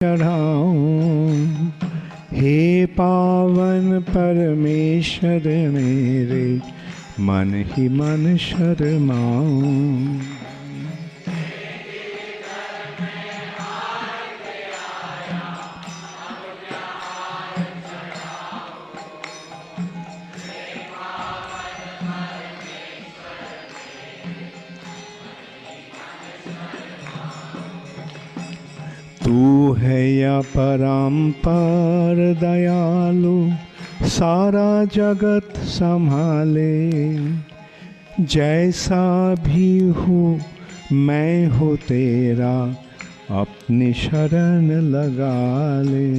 चढ़ाऊं। हे पावन परमेश्वर मेरे, मन ही मन शर्माऊं। तू है या परम्पार दयालु, सारा जगत संभाले। जैसा भी हूँ मैं हो तेरा, अपनी शरण लगा ले।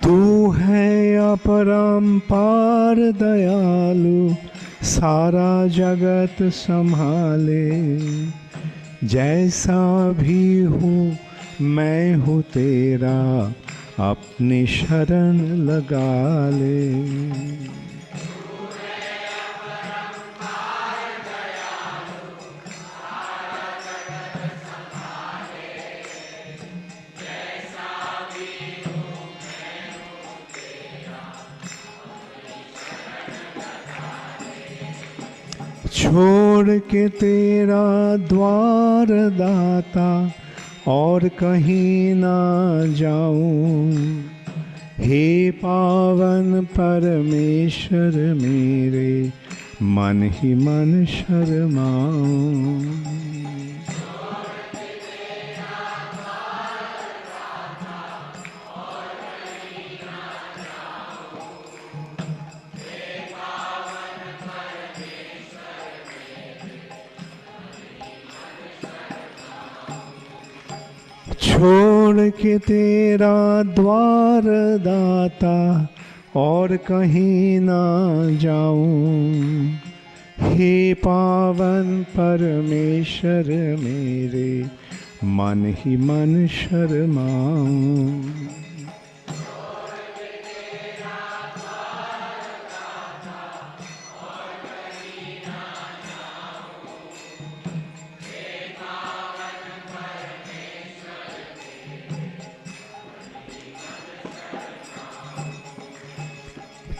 तू है अपरंपार दयालु, सारा जगत संभाले। जैसा भी हूँ मैं हूँ तेरा, अपनी शरण लगा ले। छोड़ के तेरा द्वार दाता, और कहीं ना जाऊं। हे पावन परमेश्वर मेरे, मन ही मन शर्माऊं। छोड़ के तेरा द्वार दाता, और कहीं ना जाऊं। हे पावन परमेश्वर मेरे, मन ही मन शर्माऊं।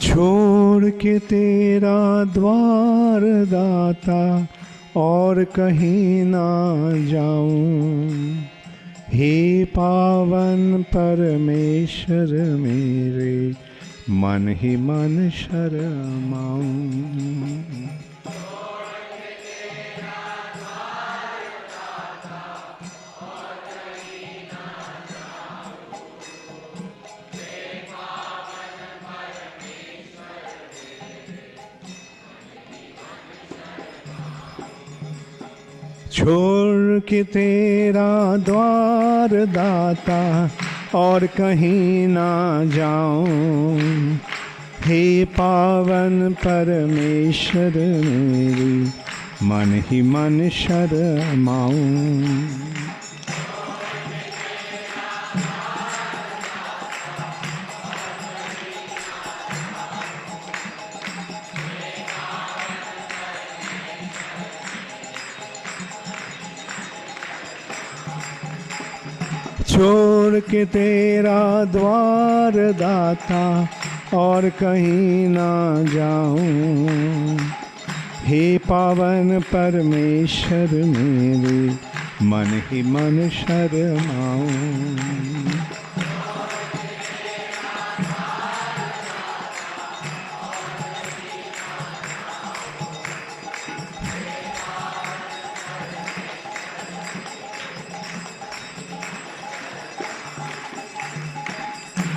छोड़ के तेरा द्वार दाता, और कहीं ना जाऊं। हे पावन परमेश्वर मेरे, मन ही मन शर्माऊं। छोड़ के तेरा द्वार दाता, और कहीं ना जाऊं। हे पावन परमेश्वर मेरी, मन ही मन शर्माऊं। छोड़ के तेरा द्वार दाता, और कहीं ना जाऊं। हे पावन परमेश्वर मेरे, मन ही मन शर्माऊं।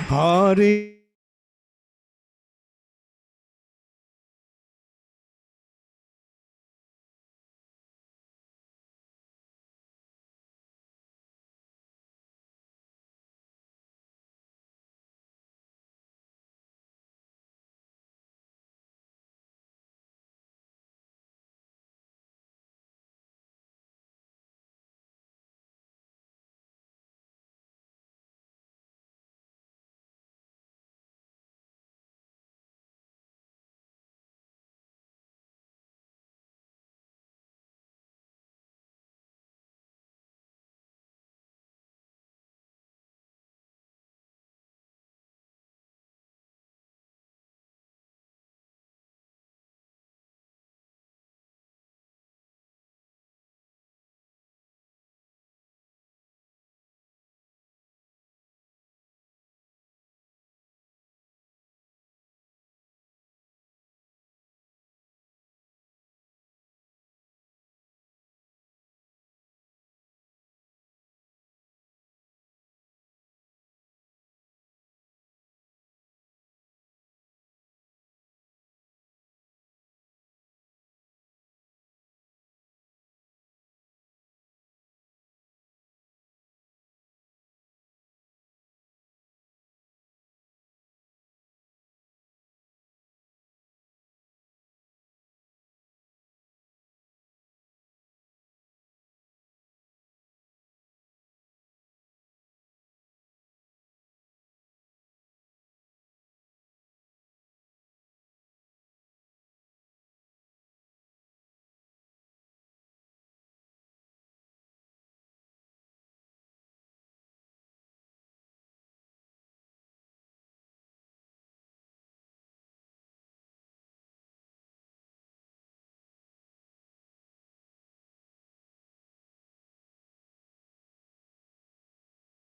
हरे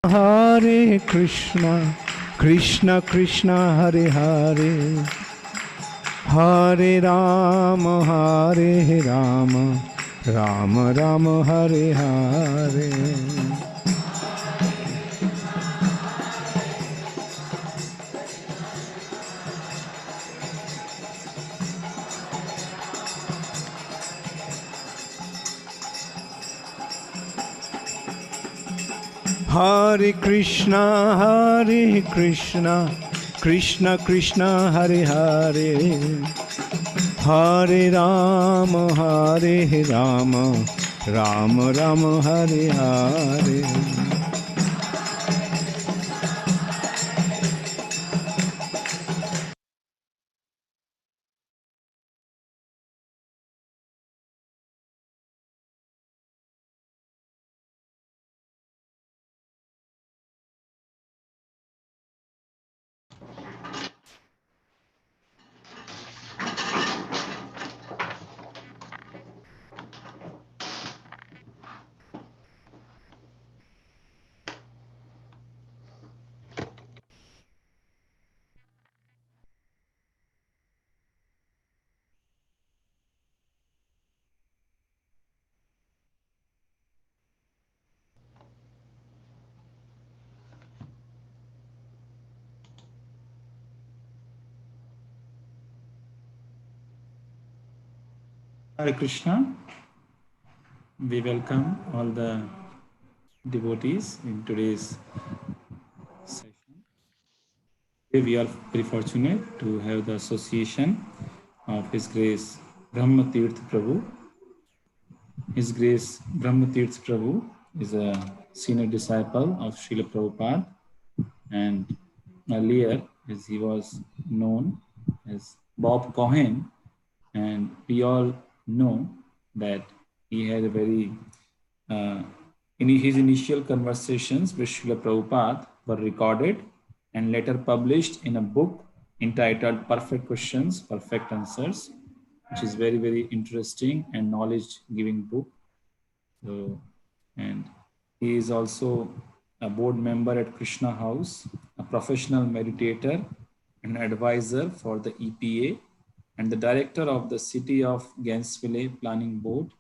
Hare Krishna, Krishna Krishna Hare Hare, Hare Rama, Hare Rama, Rama Rama Hare Hare. Hare Krishna, Krishna Krishna Hare Hare, Hare Rama, Hare Rama, Rama Rama Hare Hare. Hare Krishna. We welcome all the devotees in today's session. Today we are very fortunate to have the association of His Grace Brahma Tirtha Prabhu. His Grace Brahma Tirtha Prabhu is a senior disciple of Srila Prabhupada, and earlier as he was known as Bob Cohen, and we all know that he had a very in his initial conversations with Srila Prabhupada were recorded and later published in a book entitled Perfect Questions, Perfect Answers, which is very, very interesting and knowledge-giving book. So, and he is also a board member at Krishna House, a professional meditator, an advisor for the EPA, and the director of the City of Gainesville Planning Board,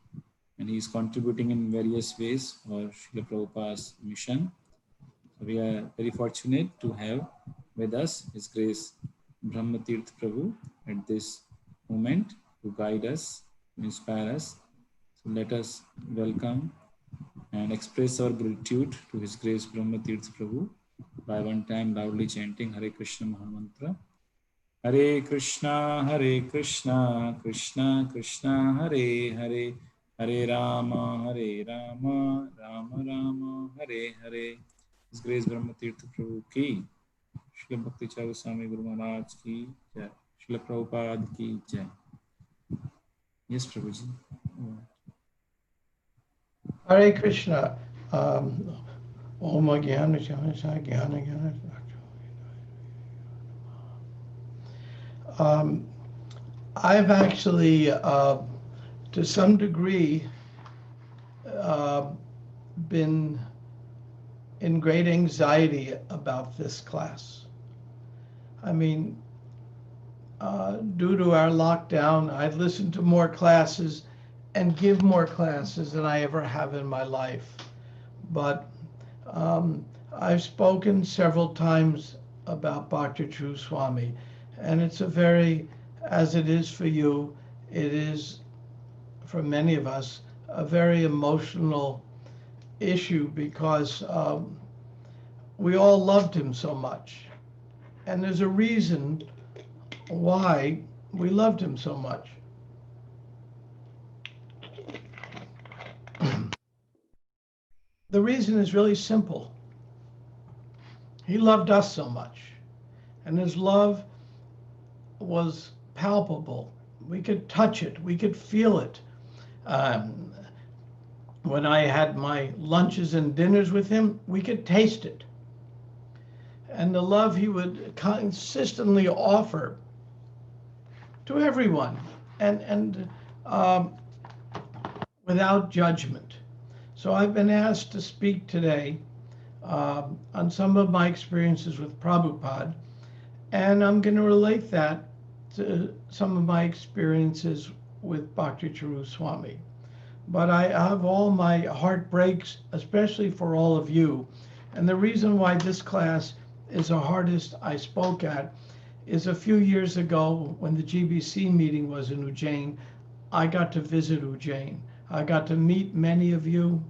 and he is contributing in various ways for Srila Prabhupada's mission. So we are very fortunate to have with us His Grace Brahma Tirtha Prabhu at this moment to guide us, to inspire us. So let us welcome and express our gratitude to His Grace Brahma Tirtha Prabhu by one time loudly chanting Hare Krishna Mahamantra. Hare Krishna, Krishna Krishna, Hare Hare, Hare Rama, Rama Rama, Hare Hare. His Grace Brahma Tirtha Prabhu ki, Srila Bhakti Charu Swami Guru Maharaj ki jai, Srila Prabhupada ki jai. Yes, Prabhuji. Hare Krishna. Om Jnana Jnana Jnana Jnana. I've actually, to some degree, been in great anxiety about this class. I mean, due to our lockdown, I'd listen to more classes and give more classes than I ever have in my life. But I've spoken several times about Bhakti Charu Swami, and it's a very, as it is for you, it is for many of us, a very emotional issue because we all loved him so much. And there's a reason why we loved him so much. The reason is really simple. He loved us so much, and his love was palpable. We could touch it, we could feel it. When I had my lunches and dinners with him, we could taste it. And the love he would consistently offer to everyone, and without judgment. So I've been asked to speak today on some of my experiences with Prabhupada, and I'm going to relate that to some of my experiences with Bhakti Charu Swami. But I have all my heartbreaks, especially for all of you. And the reason why this class is the hardest I spoke at is a few years ago when the GBC meeting was in Ujjain, I got to visit Ujjain. I got to meet many of you.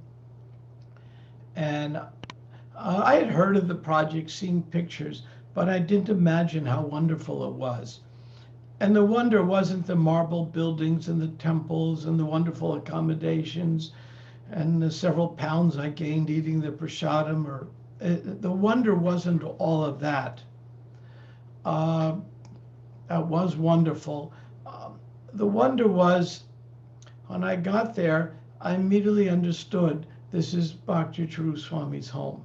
And I had heard of the project, seen pictures, but I didn't imagine how wonderful it was. And the wonder wasn't the marble buildings and the temples and the wonderful accommodations and the several pounds I gained eating the prasadam. Or the wonder wasn't all of that. That was wonderful. The wonder was when I got there, I immediately understood this is Bhakti Charu Swami's home.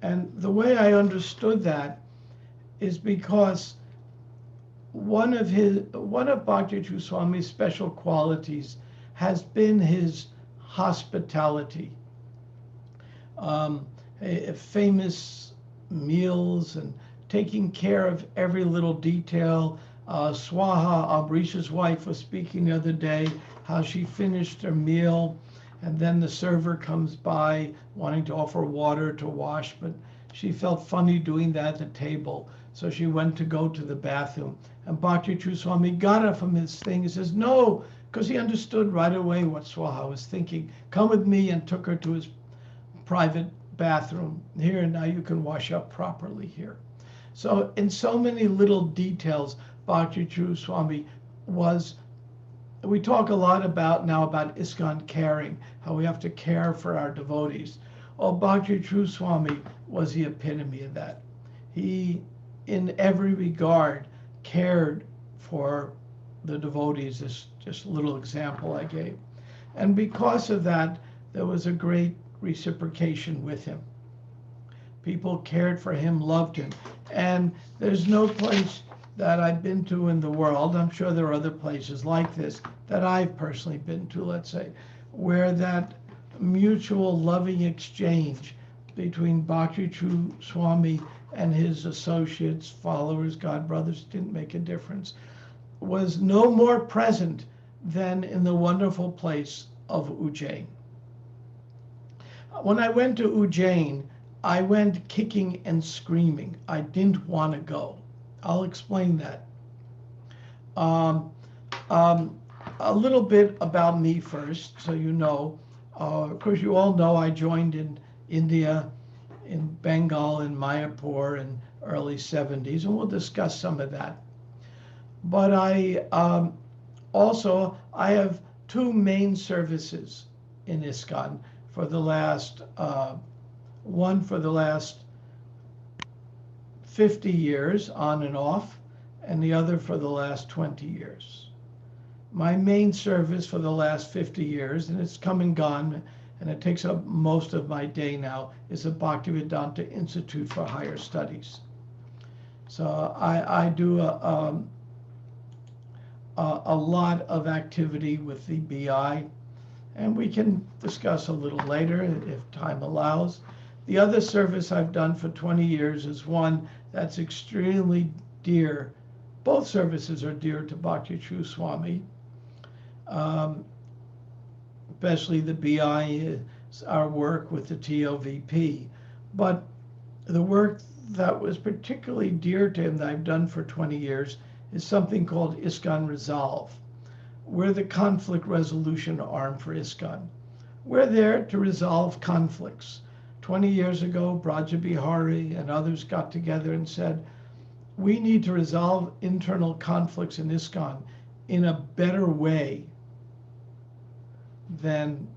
And the way I understood that is because one of Bhakti Charu Swami's special qualities has been his hospitality. Famous meals and taking care of every little detail. Swaha, Amrish's wife, was speaking the other day how she finished her meal, and then the server comes by wanting to offer water to wash, but she felt funny doing that at the table, so she went to go to the bathroom. And Bhakti Charu Swami got up from his thing and says, no, because he understood right away what Swaha was thinking. Come with me, and took her to his private bathroom. Here, now you can wash up properly here. So in so many little details, Bhakti Charu Swami was, we talk a lot about now about ISKCON caring, how we have to care for our devotees. Oh, Bhakti Charu Swami was the epitome of that. He, in every regard, cared for the devotees, this just little example I gave. And because of that, there was a great reciprocation with him. People cared for him, loved him. And there's no place that I've been to in the world, I'm sure there are other places like this, that I've personally been to, let's say, where that mutual loving exchange between Bhakti Charu Swami and his associates, followers, God brothers, didn't make a difference, was no more present than in the wonderful place of Ujjain. When I went to Ujjain, I went kicking and screaming. I didn't want to go. I'll explain that. A little bit about me first, so you know. Of course, you all know I joined in India, in Bengal, in Mayapur in early 70s, and we'll discuss some of that. But I have two main services in ISKCON for the last, one for the last 50 years on and off, and the other for the last 20 years. My main service for the last 50 years, and it's come and gone, and it takes up most of my day now, is the Bhaktivedanta Institute for Higher Studies. So I do a lot of activity with the BI, and we can discuss a little later if time allows. The other service I've done for 20 years is one that's extremely dear. Both services are dear to Bhakti Charu Swami, especially the BI, our work with the TOVP. But the work that was particularly dear to him that I've done for 20 years is something called ISKCON Resolve. We're the conflict resolution arm for ISKCON. We're there to resolve conflicts. 20 years ago, Braja Bihari and others got together and said, we need to resolve internal conflicts in ISKCON in a better way than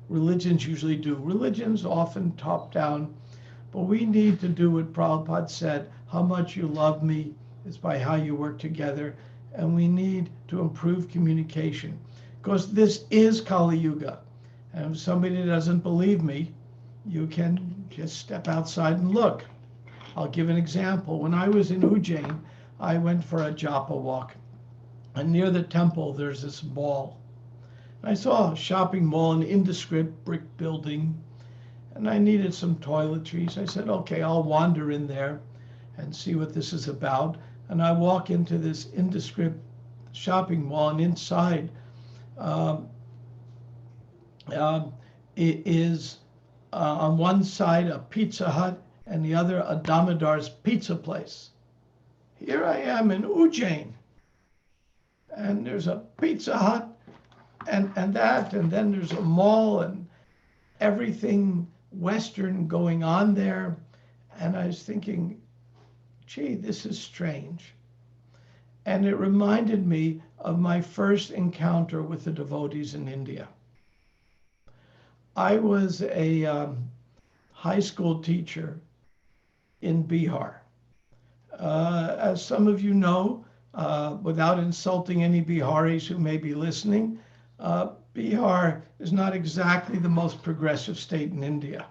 religions usually do. Religions often top down, but we need to do what Prabhupada said, how much you love me is by how you work together, and we need to improve communication, because this is Kali Yuga. And if somebody doesn't believe me, you can just step outside and look. I'll give an example. When I was in Ujjain, I went for a japa walk, and near the temple there's this ball. I saw a shopping mall, an indescript brick building, and I needed some toiletries. I said, okay, I'll wander in there and see what this is about. And I walk into this indescript shopping mall, and inside it is on one side a Pizza Hut and the other a Damodar's pizza place. Here I am in Ujjain, and there's a Pizza Hut and then there's a mall and everything Western going on there. And I was thinking, gee, this is strange. And it reminded me of my first encounter with the devotees in India. I was a high school teacher in Bihar. As some of you know, without insulting any Biharis who may be listening, Bihar is not exactly the most progressive state in India.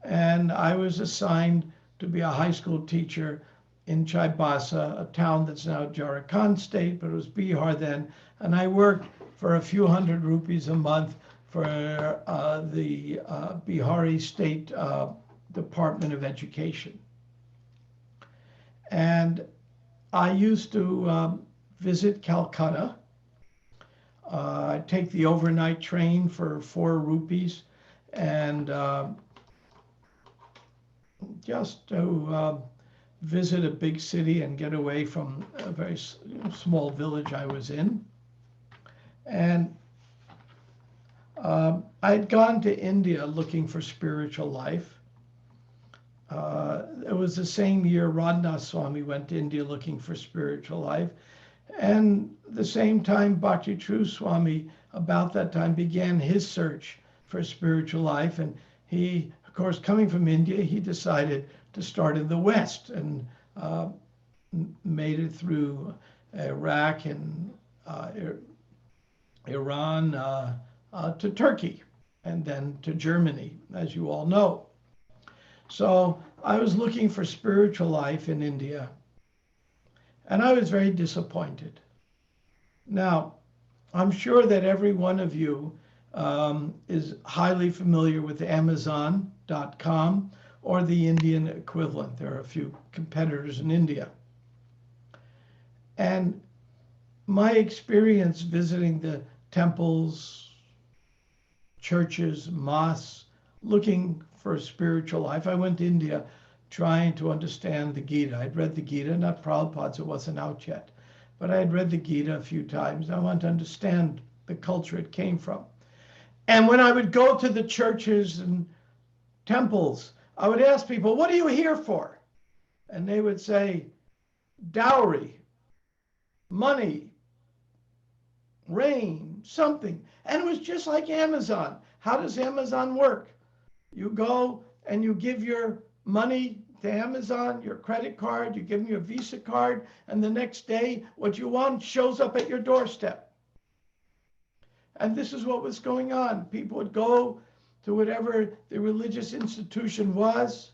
And I was assigned to be a high school teacher in Chaibasa, a town that's now Jharkhand state, but it was Bihar then. And I worked for a few hundred rupees a month for the Bihari State Department of Education. And I used to visit Calcutta. I'd take the overnight train for 4 rupees and just to visit a big city and get away from a very small village I was in. And I'd gone to India looking for spiritual life. It was the same year Radha Swami went to India looking for spiritual life. And the same time Bhakti Charu Swami, about that time, began his search for spiritual life. And he, of course, coming from India, he decided to start in the West and made it through Iraq and Iran to Turkey and then to Germany, as you all know. So I was looking for spiritual life in India, and I was very disappointed. Now, I'm sure that every one of you is highly familiar with Amazon.com or the Indian equivalent. There are a few competitors in India. And my experience visiting the temples, churches, mosques, looking for a spiritual life. I went to India trying to understand the Gita. I'd read the Gita, not Prabhupada's, it wasn't out yet, but I had read the Gita a few times. I wanted to understand the culture it came from. And when I would go to the churches and temples, I would ask people, what are you here for? And they would say, dowry, money, rain, something. And it was just like Amazon. How does Amazon work? You go and you give your money to Amazon, your credit card, you give them your Visa card, and the next day what you want shows up at your doorstep. And this is what was going on. People would go to whatever the religious institution was.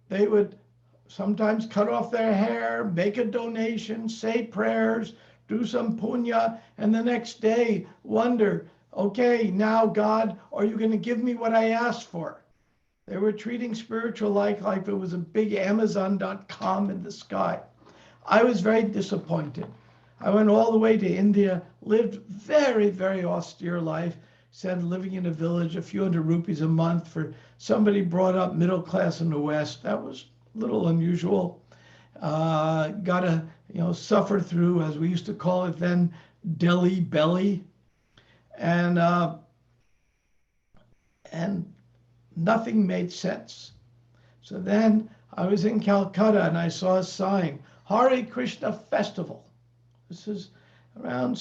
They would sometimes cut off their hair, make a donation, say prayers, do some punya, and the next day wonder, okay, now God, are you going to give me what I asked for? They were treating spiritual life like it was a big Amazon.com in the sky. I was very disappointed. I went all the way to India, lived very, very austere life, said living in a village, a few hundred rupees a month for somebody brought up middle class in the West. That was a little unusual. Got to, suffer through, as we used to call it then, Delhi belly. And nothing made sense. So then I was in Calcutta and I saw a sign, Hare Krishna Festival. This is around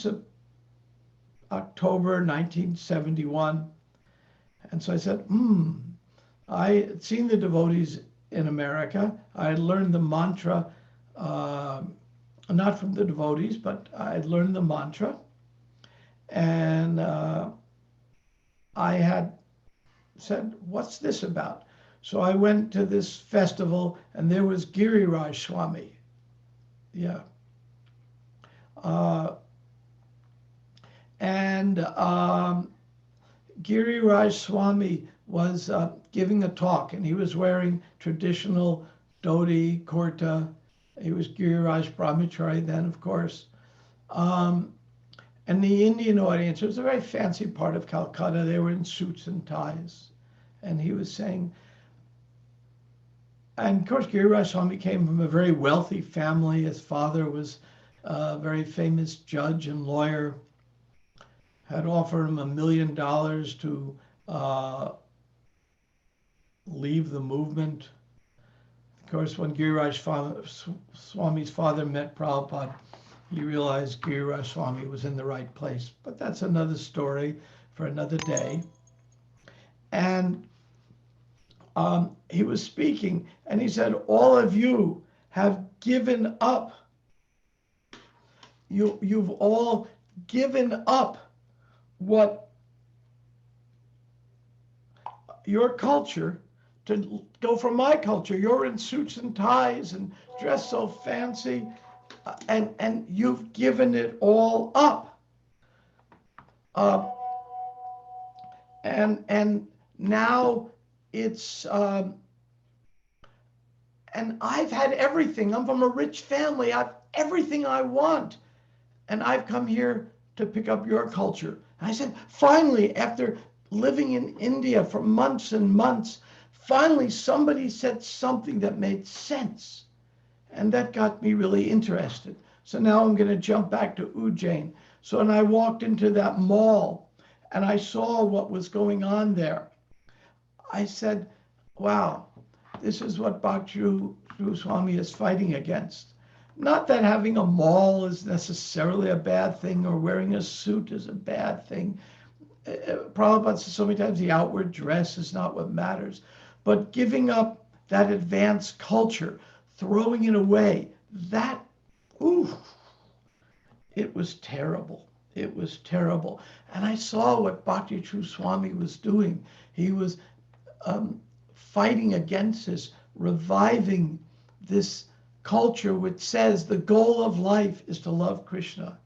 October 1971. And so I said, I had seen the devotees in America. I had learned the mantra, not from the devotees, but I had learned the mantra. And I had said, what's this about? So I went to this festival and there was Giriraj Swami. Yeah. And Giriraj Swami was giving a talk, and he was wearing traditional dhoti, kurta. He was Giriraj Brahmachari then, of course. And the Indian audience, it was a very fancy part of Calcutta. They were in suits and ties. And he was saying, and of course, Giriraj Swami came from a very wealthy family. His father was a very famous judge and lawyer, had offered him $1 million to leave the movement. Of course, when Giriraj Swami's father met Prabhupada, he realized Giriraj Swami was in the right place. But that's another story for another day. And he was speaking, and he said, all of you have given up. You've all given up what your culture to go for my culture. You're in suits and ties and dressed so fancy, and you've given it all up. And now it's and I've had everything. I'm from a rich family. I've everything I want, and I've come here to pick up your culture. And I said, finally, after living in India for months and months, finally somebody said something that made sense. And that got me really interested. So now I'm going to jump back to Ujjain. So when I walked into that mall and I saw what was going on there, I said, wow, this is what Bhakti Charu Swami is fighting against. Not that having a mall is necessarily a bad thing or wearing a suit is a bad thing. Prabhupada says so many times the outward dress is not what matters. But giving up that advanced culture, throwing it away, that, it was terrible. It was terrible. And I saw what Bhakti Charu Swami was doing. He was fighting against this, reviving this culture which says the goal of life is to love Krishna.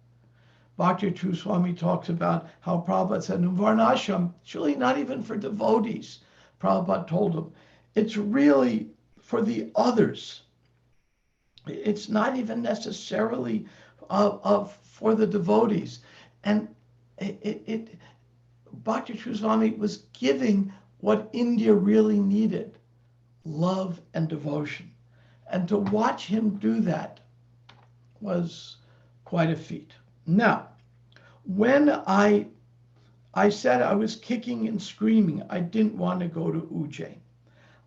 Bhakti Charu Swami talks about how Prabhupada said, in Varnashram, it's really not even for devotees. Prabhupada told him, it's really for the others. It's not even necessarily for the devotees. And Bhakti Charu Swami was giving what India really needed, love and devotion. And to watch him do that was quite a feat. Now, when I said I was kicking and screaming, I didn't want to go to Ujjain.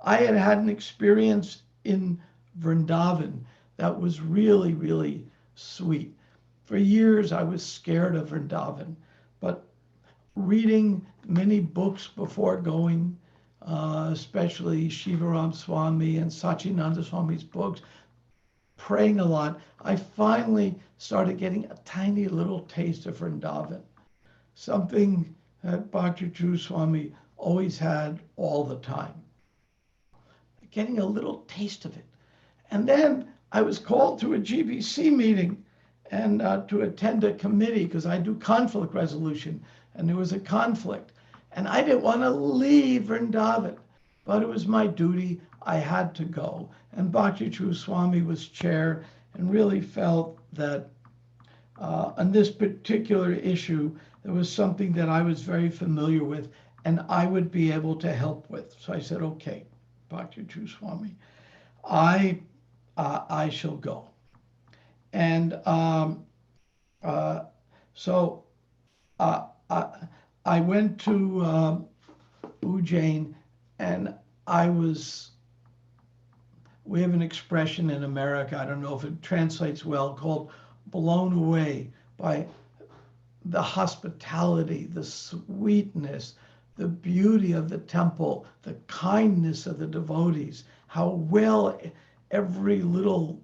I had had an experience in Vrindavan that was really, really sweet. For years, I was scared of Vrindavan, but reading many books before going, especially Shivaram Swami and Sachinanda Swami's books, praying a lot, I finally started getting a tiny little taste of Vrindavan, something that Bhakti Charu Swami always had all the time. Getting a little taste of it. And then I was called to a GBC meeting and to attend a committee because I do conflict resolution, and there was a conflict. And I didn't want to leave Vrindavan, but it was my duty. I had to go. And Bhakti Charu Swami was chair and really felt that on this particular issue, there was something that I was very familiar with and I would be able to help with. So I said, okay, Bhakti Charu Swami, I shall go. And so I went to Ujjain, and we have an expression in America, I don't know if it translates well, called blown away by the hospitality, the sweetness, the beauty of the temple, the kindness of the devotees, how well every little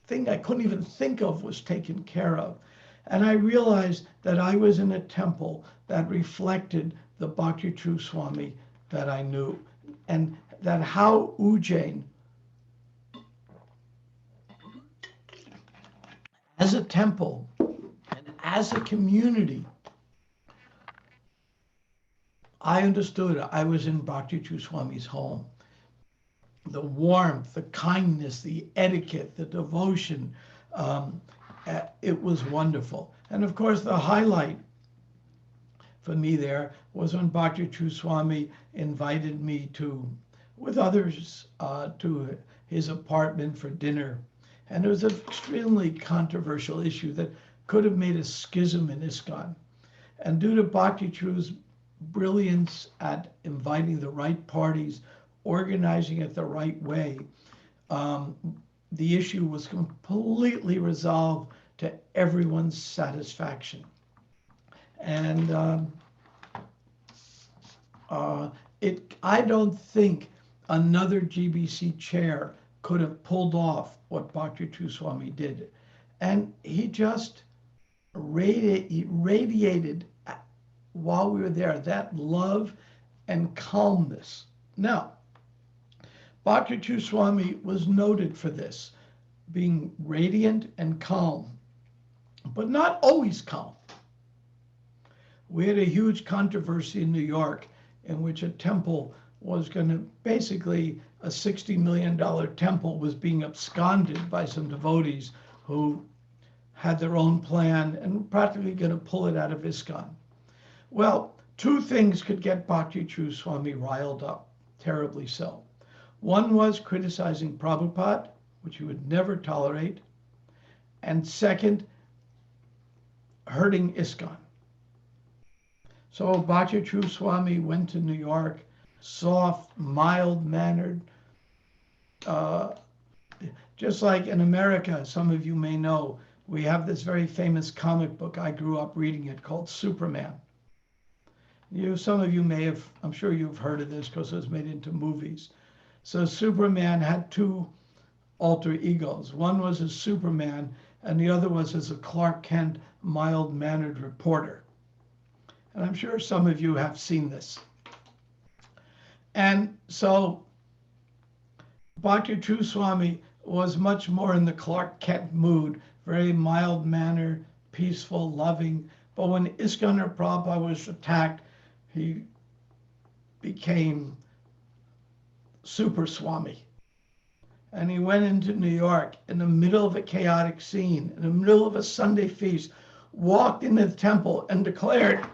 thing I couldn't even think of was taken care of. And I realized that I was in a temple that reflected the Bhakti Charu Swami that I knew, and that how Ujjain, as a temple, as a community, I understood I was in Bhakti Charu Swami's home. The warmth, the kindness, the etiquette, the devotion, it was wonderful. And of course, the highlight for me there was when Bhakti Charu Swami invited me to, with others, to his apartment for dinner. And it was an extremely controversial issue that could have made a schism in ISKCON. And due to Bhakti Charu's brilliance at inviting the right parties, organizing it the right way, the issue was completely resolved to everyone's satisfaction. And I don't think another GBC chair could have pulled off what Bhakti Charu Swami did. And he just radiated while we were there, that love and calmness. Now, Bhakti Charu Swami was noted for this, being radiant and calm, but not always calm. We had a huge controversy in New York in which a temple was going to, basically a $60 million temple was being absconded by some devotees who had their own plan and practically going to pull it out of ISKCON. Well, two things could get Bhakti Charu Swami riled up, terribly so. One was criticizing Prabhupada, which he would never tolerate, and second, hurting ISKCON. So Bhakti Charu Swami went to New York, soft, mild-mannered, just like in America, some of you may know, we have this very famous comic book, I grew up reading it, called Superman. Some of you may have, I'm sure you've heard of this because it was made into movies. So Superman had two alter egos. One was as Superman, and the other was as a Clark Kent, mild-mannered reporter. And I'm sure some of you have seen this. And so Bhakti Charu Swami was much more in the Clark Kent mood, very mild-mannered, peaceful, loving. But when ISKCON or Prabhupada was attacked, he became Super Swami. And he went into New York in the middle of a chaotic scene, in the middle of a Sunday feast, walked into the temple and declared,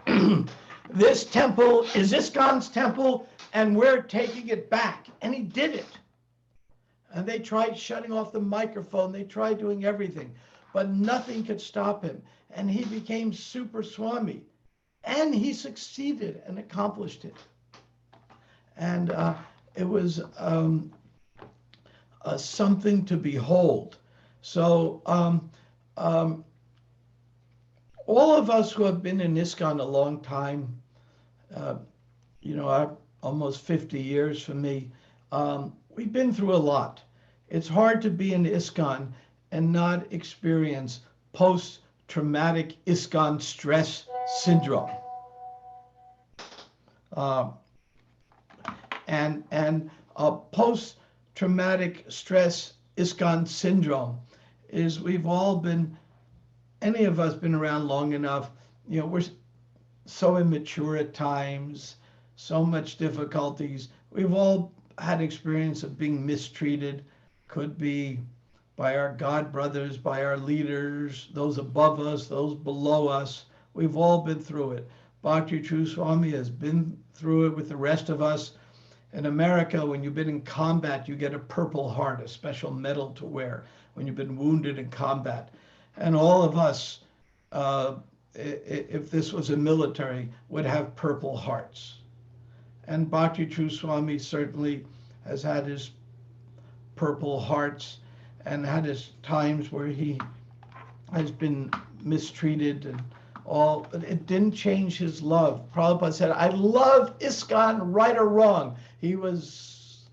this temple is ISKCON's temple and we're taking it back. And he did it. And they tried shutting off the microphone. They tried doing everything, but nothing could stop him. And he became Super Swami. And he succeeded and accomplished it. And it was something to behold. So all of us who have been in ISKCON a long time, almost 50 years for me, we've been through a lot. It's hard to be in ISKCON and not experience post-traumatic ISKCON stress syndrome. And post-traumatic stress ISKCON syndrome is we've all been, any of us been around long enough, we're so immature at times, so much difficulties. We've all had experience of being mistreated, could be by our God brothers, by our leaders, those above us, those below us. We've all been through it. Bhakti Charu Swami has been through it with the rest of us. In America, when you've been in combat, you get a Purple Heart, a special medal to wear when you've been wounded in combat. And all of us, if this was a military, would have Purple Hearts. And Bhakti Charu Swami certainly has had his Purple Hearts and had his times where he has been mistreated and all, but it didn't change his love. Prabhupada said, I love ISKCON, right or wrong. He was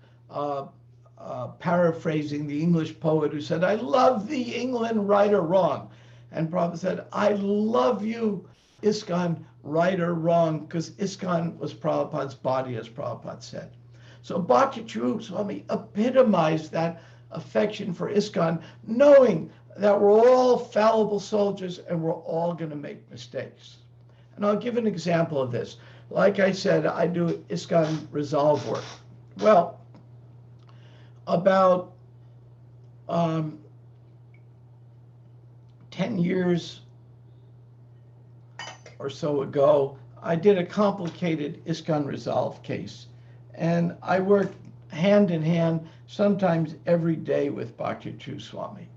paraphrasing the English poet who said, I love thee, England, right or wrong. And Prabhupada said, I love you, ISKCON, right or wrong, because ISKCON was Prabhupada's body, as Prabhupada said. So Bhakti Charu Swami epitomized that affection for ISKCON, knowing that we're all fallible soldiers and we're all going to make mistakes. And I'll give an example of this. Like I said, I do ISKCON Resolve work. Well, about 10 years or so ago, I did a complicated ISKCON Resolve case. And I worked hand in hand, sometimes every day, with Bhakti Charu Swami.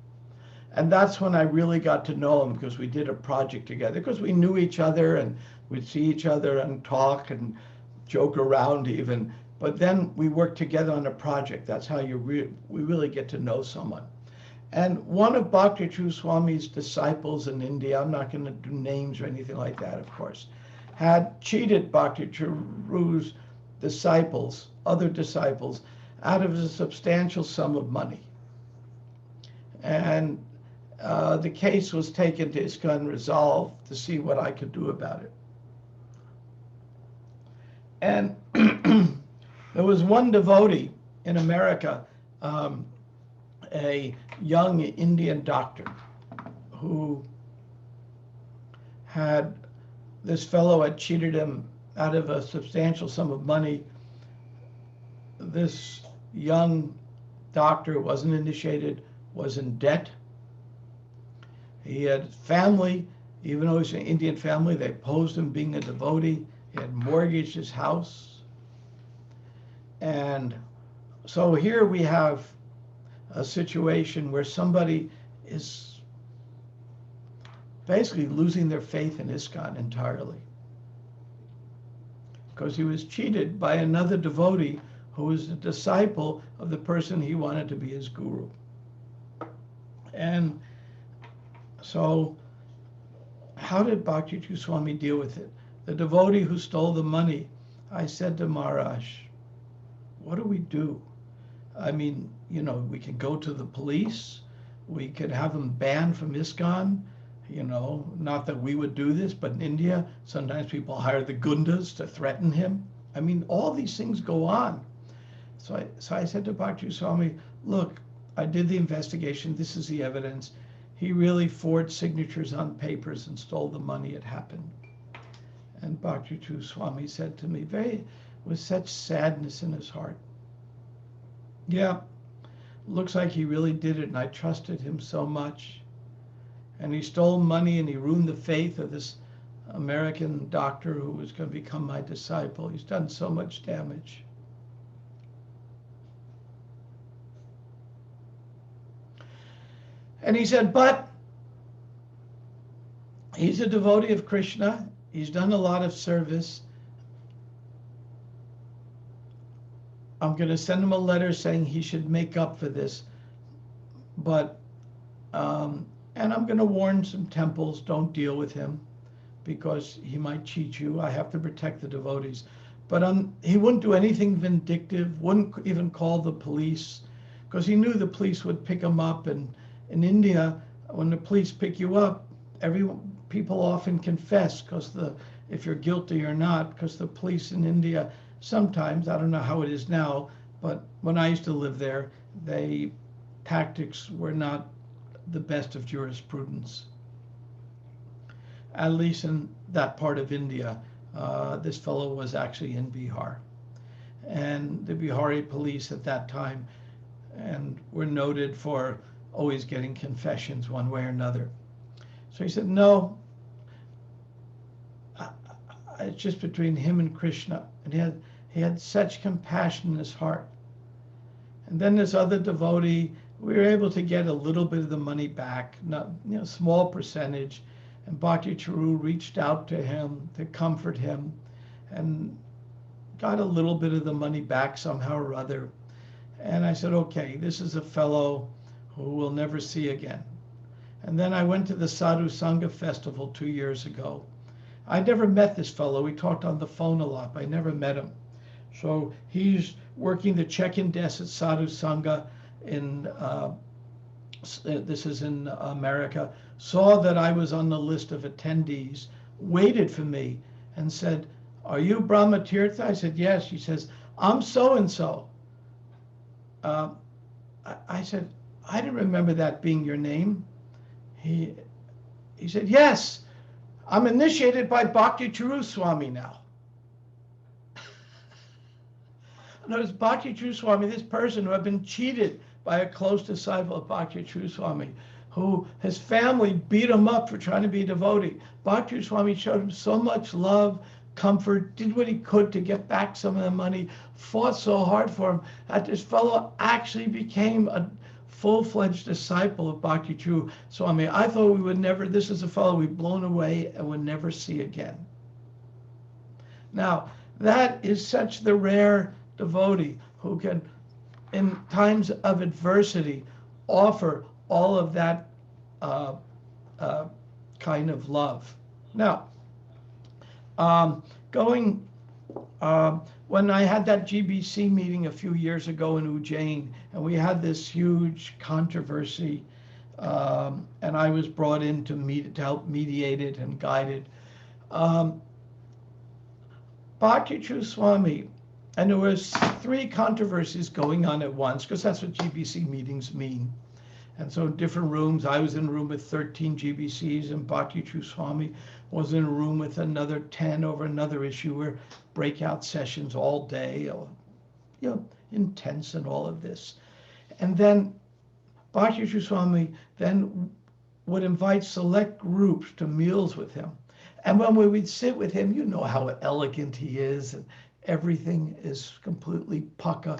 And that's when I really got to know him, because we did a project together, because we knew each other and we'd see each other and talk and joke around even. But then we worked together on a project. That's how we really get to know someone. And one of Bhakti Charu Swami's disciples in India, I'm not going to do names or anything like that, of course, had cheated Bhakti Charu's disciples, other disciples, out of a substantial sum of money. And the case was taken to ISKCON Resolve to see what I could do about it. And there was one devotee in America, a young Indian doctor, who had, this fellow had cheated him out of a substantial sum of money. This young doctor wasn't initiated, was in debt. He had family, even though he's an Indian family, they opposed him being a devotee. He had mortgaged his house. And so here we have a situation where somebody is basically losing their faith in ISKCON entirely, because he was cheated by another devotee who was a disciple of the person he wanted to be his guru. And so how did Bhakti Charu Swami deal with it? The devotee who stole the money, I said to Maharaj, what do we do? I mean, you know, we could go to the police, we could have him banned from ISKCON, you know, not that we would do this, but in India, sometimes people hire the gundas to threaten him. I mean, all these things go on. So I said to Bhakti Charu Swami, look, I did the investigation, this is the evidence. He really forged signatures on papers and stole the money, it happened. And Bhakti Charu Swami said to me, with such sadness in his heart, yeah, looks like he really did it, and I trusted him so much. And he stole money and he ruined the faith of this American doctor who was going to become my disciple. He's done so much damage. And he said, but he's a devotee of Krishna. He's done a lot of service. I'm going to send him a letter saying he should make up for this. But, and I'm going to warn some temples, don't deal with him because he might cheat you. I have to protect the devotees. But he wouldn't do anything vindictive, wouldn't even call the police, because he knew the police would pick him up. And in India, when the police pick you up, people often confess because if you're guilty or not, because the police in India sometimes, I don't know how it is now, but when I used to live there, tactics were not the best of jurisprudence. At least in that part of India, this fellow was actually in Bihar. And the Bihari police at that time and were noted for always getting confessions one way or another. So he said, no, it's just between him and Krishna. And he had such compassion in his heart. And then this other devotee, we were able to get a little bit of the money back, not, small percentage. And Bhakti Charu reached out to him to comfort him and got a little bit of the money back somehow or other. And I said, okay, this is a fellow who we'll never see again. And then I went to the Sadhu Sangha festival 2 years ago. I never met this fellow. We talked on the phone a lot, but I never met him. So he's working the check-in desk at Sadhu Sangha this is in America, saw that I was on the list of attendees, waited for me and said, are you Brahma Tirtha? I said, yes. She says, I'm so-and-so. I said, I didn't remember that being your name. he said, yes, I'm initiated by Bhakti Charu Swami now. Notice Bhakti Charu Swami, this person who had been cheated by a close disciple of Bhakti Charu Swami, who his family beat him up for trying to be a devotee. Bhakti Charu Swami showed him so much love, comfort, did what he could to get back some of the money, fought so hard for him that this fellow actually became a full-fledged disciple of Bhakti Charu Swami. I thought we would never, this is a fellow we've blown away and would never see again. Now, that is such the rare devotee who can, in times of adversity, offer all of that kind of love. Now, when I had that GBC meeting a few years ago in Ujjain, and we had this huge controversy, and I was brought in to help mediate it and guide it. Bhakti Charu Swami, and there was 3 controversies going on at once, because that's what GBC meetings mean. And so different rooms, I was in a room with 13 GBCs, and Bhakti Charu Swami was in a room with another 10 over another issue, where breakout sessions all day, intense and all of this. And then Bhakti Charu Swami then would invite select groups to meals with him. And when we would sit with him, you know how elegant he is, and everything is completely pucka.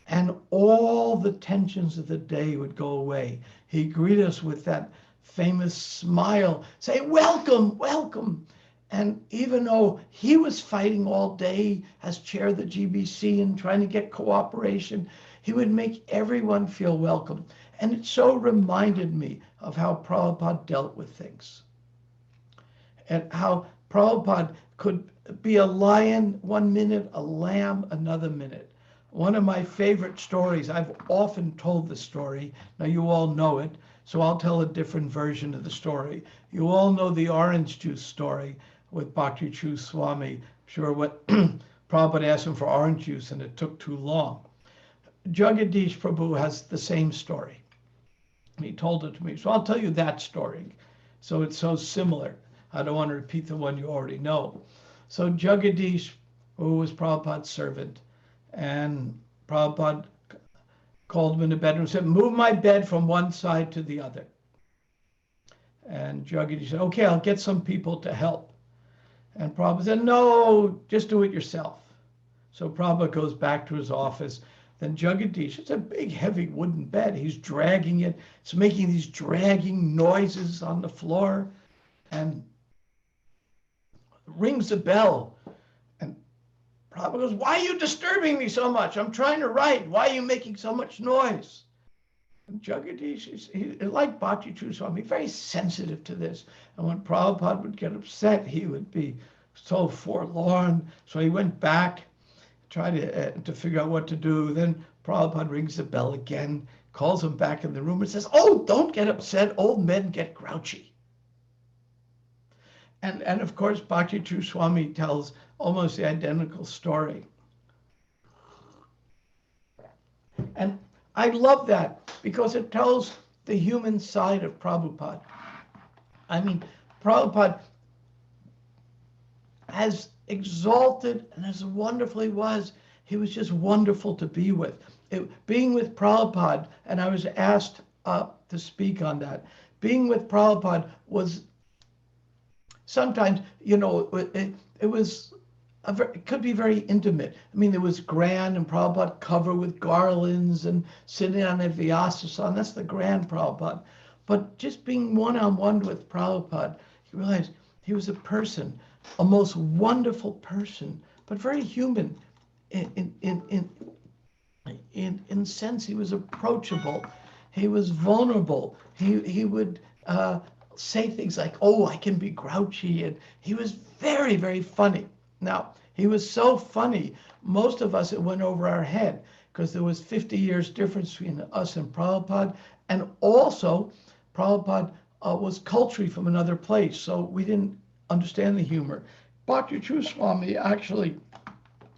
And all the tensions of the day would go away. He'd greet us with that famous smile, say, welcome, welcome. And even though he was fighting all day as chair of the GBC and trying to get cooperation, he would make everyone feel welcome. And it so reminded me of how Prabhupada dealt with things. And how Prabhupada could be a lion one minute, a lamb another minute. One of my favorite stories, I've often told the story, now you all know it, so I'll tell a different version of the story. You all know the orange juice story with Bhakti Charu Swami. I'm sure what Prabhupada asked him for orange juice and it took too long. Jagadish Prabhu has the same story. He told it to me, so I'll tell you that story. So it's so similar. I don't want to repeat the one you already know. So Jagadish, who was Prabhupada's servant, and Prabhupada called him in the bedroom and said, move my bed from one side to the other. And Jagadish said, okay, I'll get some people to help. And Prabhupada said, no, just do it yourself. So Prabhupada goes back to his office. Then Jagadish, it's a big, heavy wooden bed. He's dragging it. It's making these dragging noises on the floor. And rings the bell. And Prabhupada goes, why are you disturbing me so much? I'm trying to write. Why are you making so much noise? And Jagadish, he like Bhakti Charu Swami, very sensitive to this. And when Prabhupada would get upset, he would be so forlorn. So he went back, tried to figure out what to do. Then Prabhupada rings the bell again, calls him back in the room and says, oh, don't get upset. Old men get grouchy. And of course, Bhakti Charu Swami tells almost the identical story. And I love that because it tells the human side of Prabhupada. I mean, Prabhupada, as exalted and as wonderful he was just wonderful to be with. Being with Prabhupada, and I was asked to speak on that, being with Prabhupada was sometimes, it could be very intimate. I mean, it was grand, and Prabhupada covered with garlands and sitting on a Vyasasan. That's the grand Prabhupada. But just being one-on-one with Prabhupada, you realize he was a person, a most wonderful person, but very human. In sense, he was approachable. He was vulnerable. He would say things like, oh, I can be grouchy. And he was very, very funny. Now, he was so funny, most of us, it went over our head because there was 50 years difference between us and Prabhupada. And also, Prabhupada was culturally from another place, so we didn't understand the humor. Bhakti Charu Swami actually,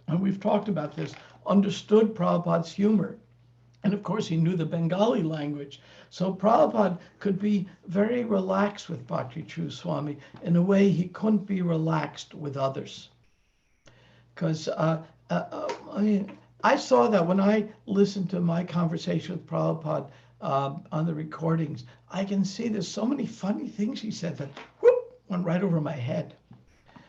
and we've talked about this, understood Prabhupada's humor. And of course, he knew the Bengali language. So Prabhupada could be very relaxed with Bhakti Charu Swami in a way he couldn't be relaxed with others. Because I mean, I saw that when I listened to my conversation with Prabhupada on the recordings. I can see there's so many funny things he said that whoop, went right over my head.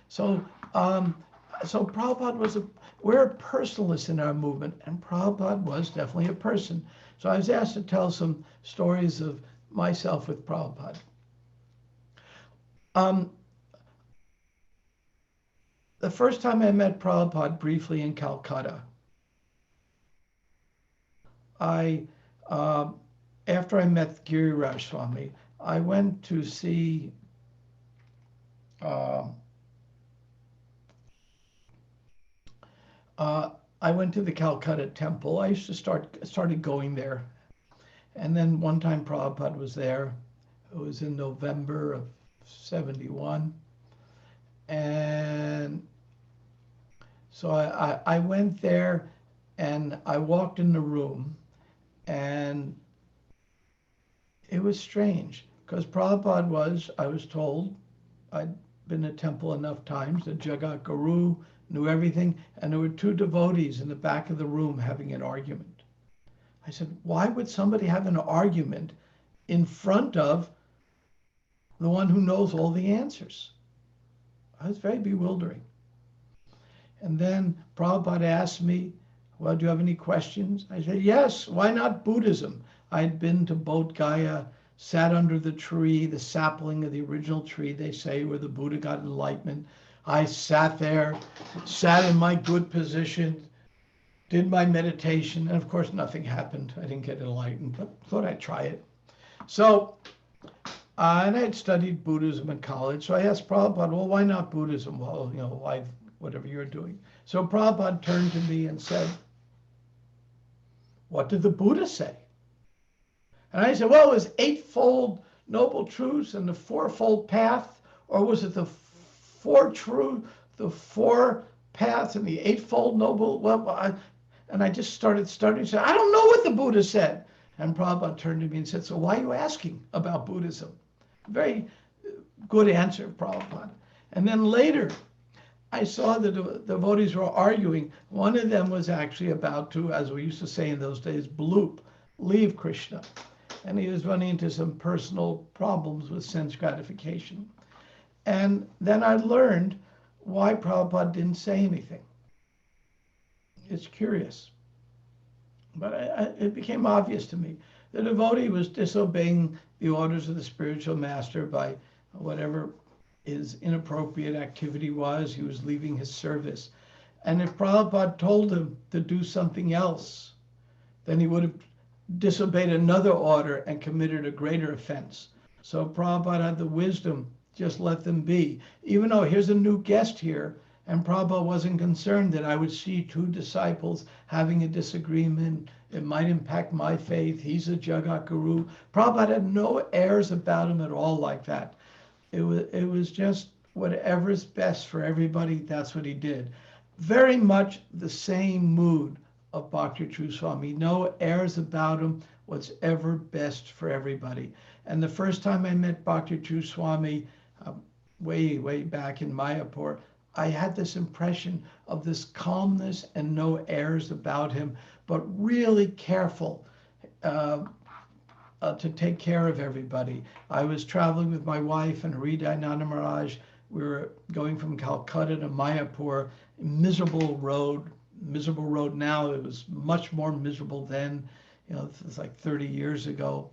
So, so Prabhupada we're a personalist in our movement, and Prabhupada was definitely a person. So I was asked to tell some stories of myself with Prabhupada. The first time I met Prabhupada briefly in Calcutta, after I met Giriraj Swami, I went to see I went to the Calcutta temple. I used to started going there. And then one time Prabhupada was there. It was in November of 71. And so I went there and I walked in the room, and it was strange because Prabhupada was, I was told, I'd been to temple enough times, the Jagat Guru knew everything, and there were two devotees in the back of the room having an argument. I said, why would somebody have an argument in front of the one who knows all the answers? I was very bewildering. And then Prabhupada asked me, well, do you have any questions? I said, yes, why not Buddhism? I'd been to Bodh Gaya, sat under the tree, the sapling of the original tree, they say, where the Buddha got enlightenment. I sat there, sat in my good position, did my meditation, and of course nothing happened. I didn't get enlightened, but thought I'd try it. So, and I had studied Buddhism in college, so I asked Prabhupada, well, why not Buddhism? Well, you know, why, whatever you're doing. So Prabhupada turned to me and said, what did the Buddha say? And I said, well, it was eightfold noble truths and the fourfold path, or was it the four paths and the eightfold noble? Well, and I just started studying. Said, I don't know what the Buddha said. And Prabhupada turned to me and said, so why are you asking about Buddhism? Very good answer, Prabhupada. And then later, I saw the devotees were arguing. One of them was actually about to, as we used to say in those days, bloop, leave Krishna. And he was running into some personal problems with sense gratification. And then I learned why Prabhupada didn't say anything. It's curious. But it became obvious to me. The devotee was disobeying the orders of the spiritual master by whatever his inappropriate activity was. He was leaving his service. And if Prabhupada told him to do something else, then he would have disobeyed another order and committed a greater offense. So Prabhupada had the wisdom, just let them be. Even though here's a new guest here, and Prabhupada wasn't concerned that I would see two disciples having a disagreement. It might impact my faith. He's a Jagat Guru. Prabhupada had no airs about him at all like that. It was just whatever's best for everybody, that's what he did. Very much the same mood of Bhakti Charu Swami. No airs about him, what's ever best for everybody. And the first time I met Bhakti Charu Swami, way back in Mayapur, I had this impression of this calmness and no airs about him, but really careful to take care of everybody. I was traveling with my wife and Hridayananda Maharaj. We were going from Calcutta to Mayapur, miserable road now. It was much more miserable then. You know, it was like 30 years ago.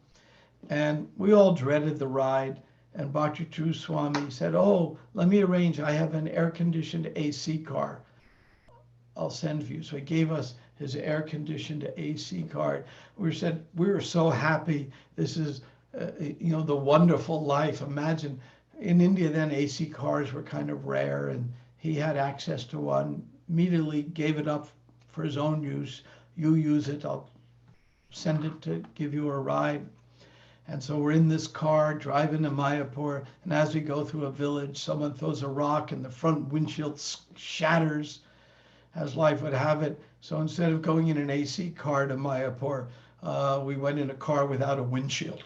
And we all dreaded the ride. And Bhakti Charu Swami said, oh, let me arrange. I have an air-conditioned AC car. I'll send for you. So he gave us his air-conditioned AC car. We were so happy. This is, you know, the wonderful life. Imagine in India then AC cars were kind of rare, and he had access to one. Immediately gave it up for his own use. You use it. I'll send it to give you a ride. And so we're in this car driving to Mayapur, and as we go through a village, someone throws a rock and the front windshield shatters, as life would have it. So instead of going in an AC car to Mayapur, we went in a car without a windshield,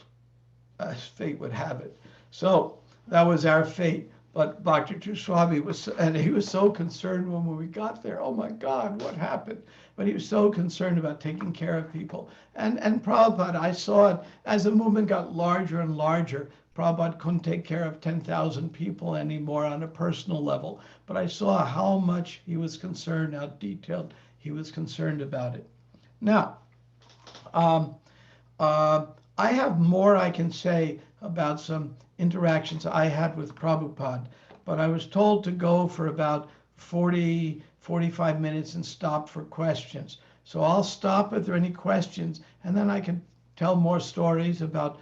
as fate would have it. So that was our fate. But Bhakti Charu Swami was, and he was so concerned when we got there. Oh my God, what happened? But he was so concerned about taking care of people. And Prabhupada, I saw it as the movement got larger and larger. Prabhupada couldn't take care of 10,000 people anymore on a personal level. But I saw how much he was concerned, how detailed he was concerned about it. Now, I have more I can say about some interactions I had with Prabhupada, but I was told to go for about 40, 45 minutes and stop for questions. So I'll stop if there are any questions, and then I can tell more stories about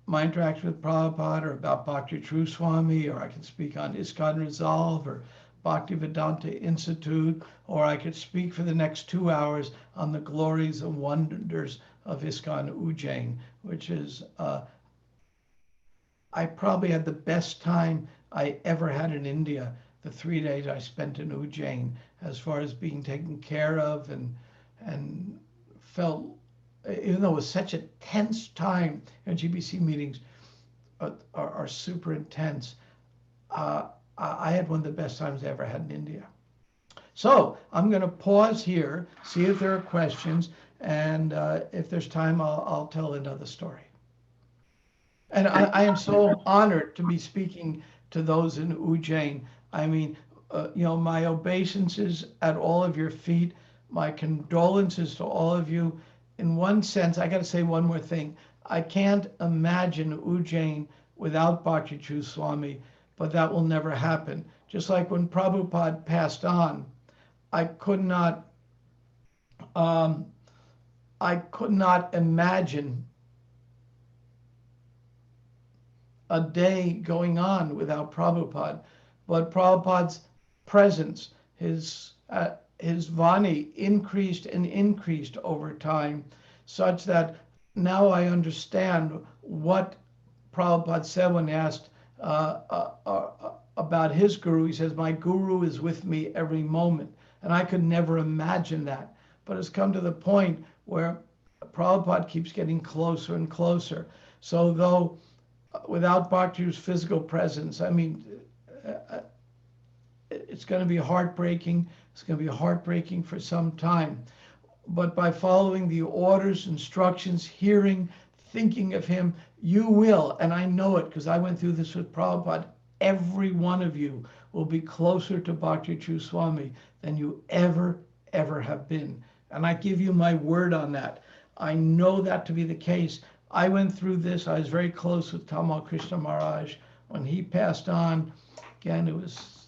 my interaction with Prabhupada, or about Bhakti Charu Swami, or I can speak on ISKCON Resolve, or Bhaktivedanta Institute, or I could speak for the next 2 hours on the glories and wonders of ISKCON Ujjain, which is, I probably had the best time I ever had in India, the 3 days I spent in Ujjain, as far as being taken care of, and felt, even though it was such a tense time, GBC meetings are super intense. I had one of the best times I ever had in India. So I'm going to pause here, see if there are questions, and if there's time, I'll tell another story. And I am so honored to be speaking to those in Ujjain. I mean, my obeisances at all of your feet, my condolences to all of you. In one sense, I got to say one more thing. I can't imagine Ujjain without Bhakti Charu Swami, but that will never happen. Just like when Prabhupada passed on, I could not imagine a day going on without Prabhupada. But Prabhupada's presence, his Vani increased and increased over time, such that now I understand what Prabhupada said when asked about his guru. He says, my guru is with me every moment. And I could never imagine that. But it's come to the point where Prabhupada keeps getting closer and closer. So though without Bhakti's physical presence, I mean, it's going to be heartbreaking. It's going to be heartbreaking for some time. But by following the orders, instructions, hearing, thinking of him, you will, and I know it because I went through this with Prabhupada, every one of you will be closer to Bhakti Charu Swami than you ever have been. And I give you my word on that. I know that to be the case. I went through this. I was very close with Tamal Krishna Maharaj. When he passed on, again, it was,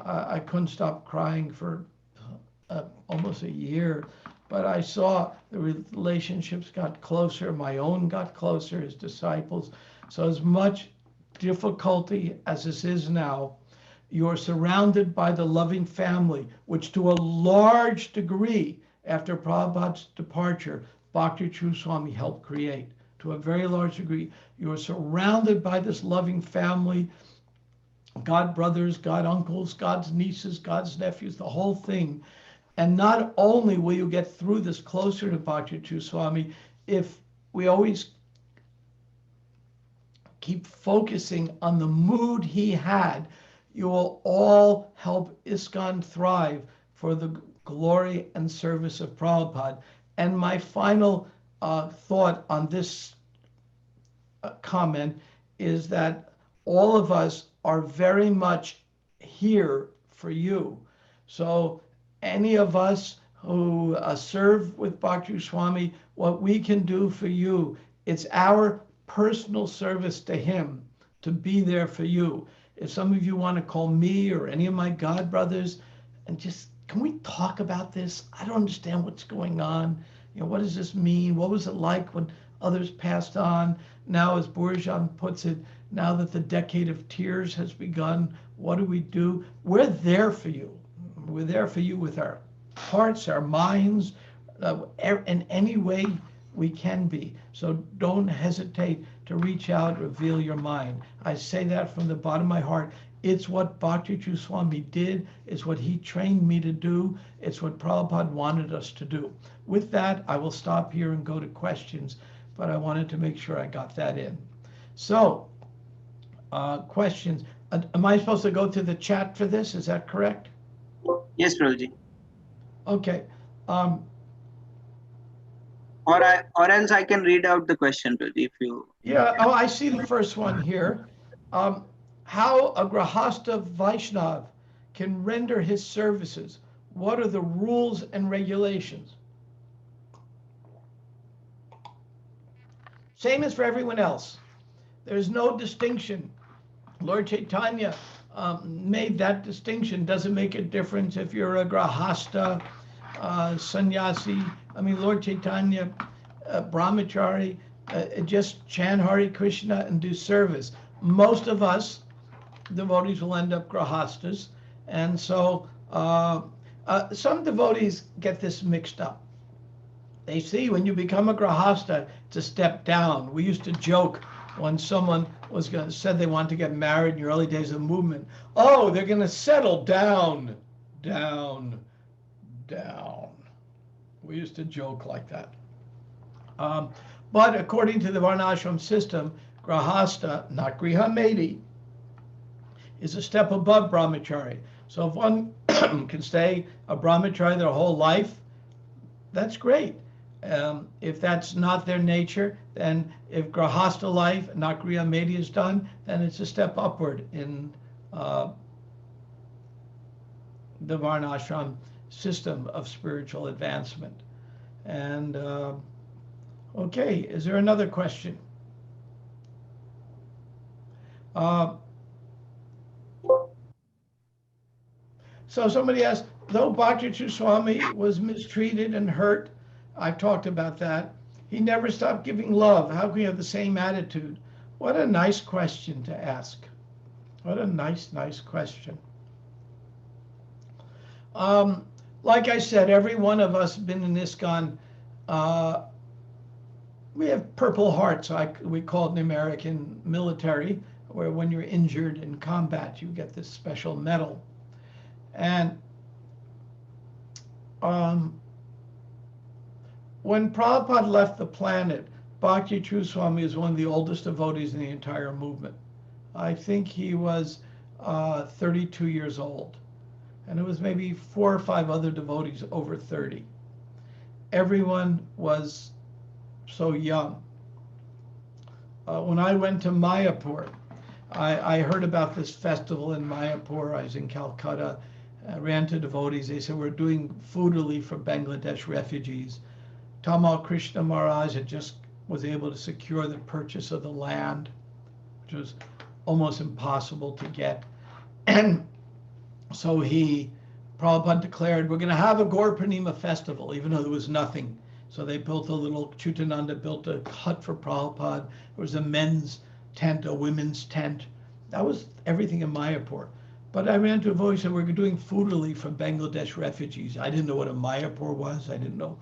I couldn't stop crying for almost a year. But I saw the relationships got closer. My own got closer, his disciples. So as much difficulty as this is now, you're surrounded by the loving family, which to a large degree, after Prabhupada's departure, Bhakti Charu Swami helped create. To a very large degree, you're surrounded by this loving family, God brothers, God uncles, God's nieces, God's nephews, the whole thing. And not only will you get through this closer to Bhakti Charu Swami, if we always keep focusing on the mood he had, you will all help ISKCON thrive for the glory and service of Prabhupada. And my final thought on this comment is that all of us are very much here for you. So any of us who serve with Bhakti Swami, what we can do for you, it's our personal service to him to be there for you. If some of you want to call me or any of my God brothers and just, can we talk about this? I don't understand what's going on. What does this mean? What was it like when others passed on? Now, as Bourgeon puts it, now that the decade of tears has begun, what do we do? We're there for you. We're there for you with our hearts, our minds, in any way we can be. So don't hesitate to reach out, reveal your mind. I say that from the bottom of my heart. It's what Bhakti Charu Swami did. It's what he trained me to do. It's what Prabhupada wanted us to do. With that, I will stop here and go to questions, but I wanted to make sure I got that in. So, questions. Am I supposed to go to the chat for this? Is that correct? Yes, Prabhuji. Okay. Or else I can read out the question, Prabhuji, if you. Yeah. Oh, I see the first one here. How a Grahastha Vaishnav can render his services. What are the rules and regulations? Same as for everyone else. There's no distinction. Lord Chaitanya made that distinction. Doesn't make a difference if you're a Grahastha, sannyasi. I mean, Lord Chaitanya, brahmachari, just chant Hare Krishna and do service. Most of us, devotees, will end up Grahasthas. And so some devotees get this mixed up. They see when you become a Grahastha, it's a step down. We used to joke when someone said they wanted to get married in the early days of the movement. Oh, they're going to settle down, down, down. We used to joke like that. But according to the Varnashram system, Grahastha, not Grihamedi, is a step above Brahmachari. So if one can stay a Brahmachari their whole life, that's great. If that's not their nature, then if Grahastha life, not Grihamedi, is done, then it's a step upward in the Varnashram system of spiritual advancement. And okay, is there another question? So somebody asked, though Bhakti Charu Swami was mistreated and hurt, I've talked about that, he never stopped giving love. How can you have the same attitude? What a nice question to ask. What a nice question. Like I said, every one of us been in ISKCON. We have Purple Hearts, we call it in the American military, where when you're injured in combat, you get this special medal. And when Prabhupada left the planet, Bhakti Charu Swami is one of the oldest devotees in the entire movement. I think he was 32 years old. And it was maybe 4 or 5 other devotees over 30. Everyone was so young. When I went to Mayapur, I heard about this festival in Mayapur. I was in Calcutta. I ran to devotees. They said, we're doing food relief for Bangladesh refugees. Tamal Krishna Maharaj just was able to secure the purchase of the land, which was almost impossible to get. And so Prabhupada declared, we're going to have a Gaur Purnima festival, even though there was nothing. So they built a little, Chutananda built a hut for Prabhupada. There was a men's tent, a women's tent. That was everything in Mayapur. But I ran to a voice and we're doing food relief for Bangladesh refugees. I didn't know what a Mayapur was. I didn't know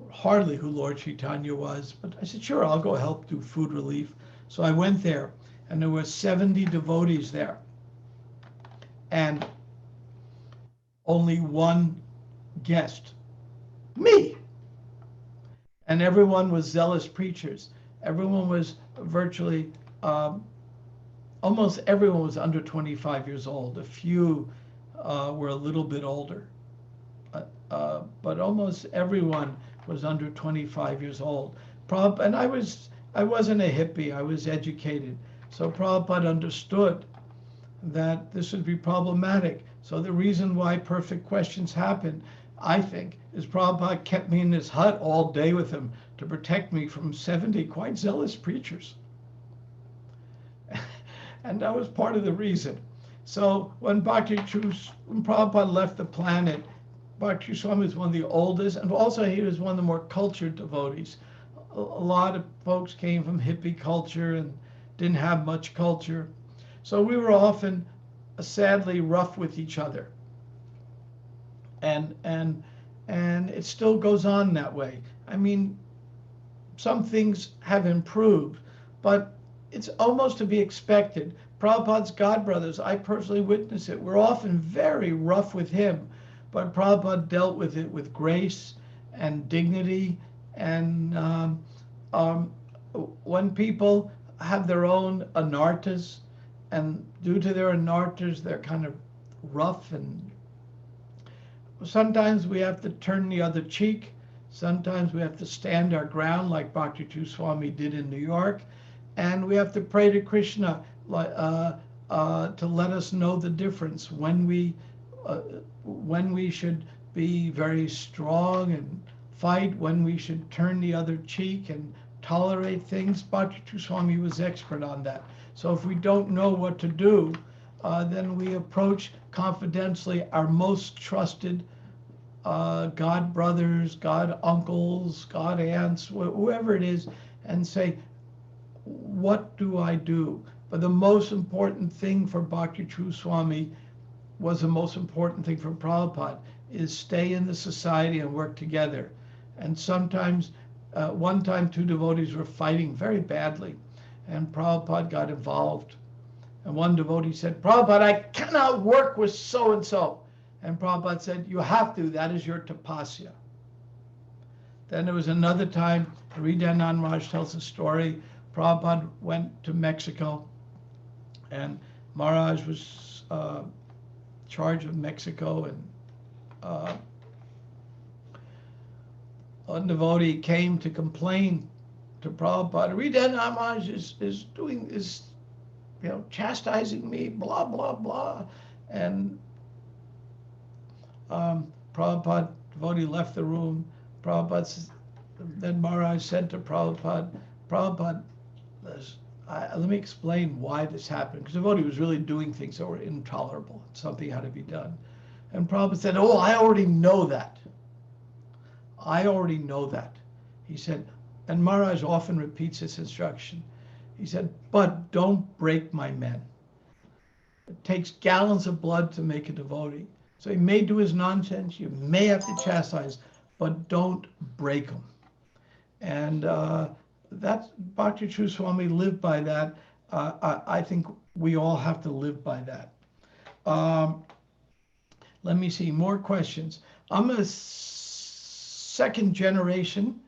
hardly who Lord Chaitanya was. But I said, sure, I'll go help do food relief. So I went there and there were 70 devotees there. And only one guest, me. And everyone was zealous preachers. Everyone was virtually, almost everyone was under 25 years old. A few were a little bit older. But almost everyone was under 25 years old. And I wasn't a hippie, I was educated. So Prabhupada understood that this would be problematic. So the reason why perfect questions happen, I think, is Prabhupada kept me in his hut all day with him to protect me from 70 quite zealous preachers. And that was part of the reason. So when Prabhupada left the planet, Bhakti Swami was one of the oldest, and also he was one of the more cultured devotees. A lot of folks came from hippie culture and didn't have much culture. So we were often sadly rough with each other. And it still goes on that way. I mean, some things have improved, but it's almost to be expected. Prabhupada's godbrothers, I personally witness it. We're often very rough with him, but Prabhupada dealt with it with grace and dignity. And when people have their own anartas, and due to their anartas, they're kind of rough, and sometimes we have to turn the other cheek. Sometimes we have to stand our ground like Bhakti Charu Swami did in New York. And we have to pray to Krishna to let us know the difference when we should be very strong and fight, when we should turn the other cheek and tolerate things. Bhakti Charu Swami was expert on that. So if we don't know what to do, then we approach confidentially our most trusted God brothers, God uncles, God aunts, whoever it is, and say, what do I do? But the most important thing for Bhakti Charu Swami was the most important thing for Prabhupada, is stay in the society and work together. And sometimes, one time, two devotees were fighting very badly, and Prabhupada got involved. And one devotee said, Prabhupada, I cannot work with so-and-so. And Prabhupada said, you have to, that is your tapasya. Then there was another time, Hridayanand Maharaj tells a story. Prabhupada went to Mexico, and Maharaj was charge of Mexico, and a devotee came to complain to Prabhupada. Hridayanand Maharaj is chastising me, blah, blah, blah. And Prabhupada, devotee left the room. Then Maharaj said to Prabhupada, let me explain why this happened, because the devotee was really doing things that were intolerable. Something had to be done. And Prabhupada said, oh, I already know that. I already know that. He said, and Maharaj often repeats this instruction. He said, but don't break my men. It takes gallons of blood to make a devotee. So he may do his nonsense, you may have to chastise, but don't break him. And that's Bhakti Charu Swami lived by that. I think we all have to live by that. Let me see, more questions. I'm a second generation,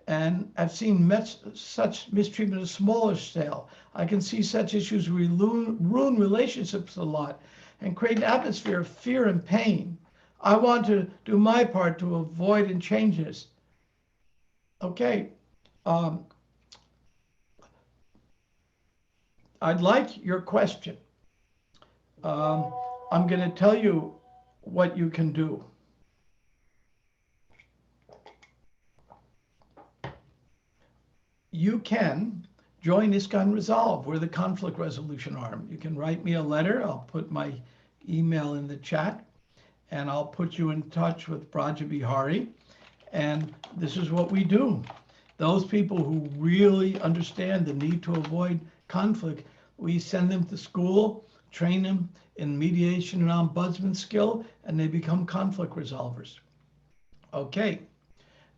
and I've seen such mistreatment at a smaller scale. I can see such issues ruin relationships a lot and create an atmosphere of fear and pain. I want to do my part to avoid and change this. Okay. I'd like your question. I'm going to tell you what you can do. You can join ISKCON Resolve. We're the conflict resolution arm. You can write me a letter. I'll put my email in the chat, and I'll put you in touch with Braja Bihari. And this is what we do. Those people who really understand the need to avoid conflict, we send them to school, train them in mediation and ombudsman skill, and they become conflict resolvers. Okay.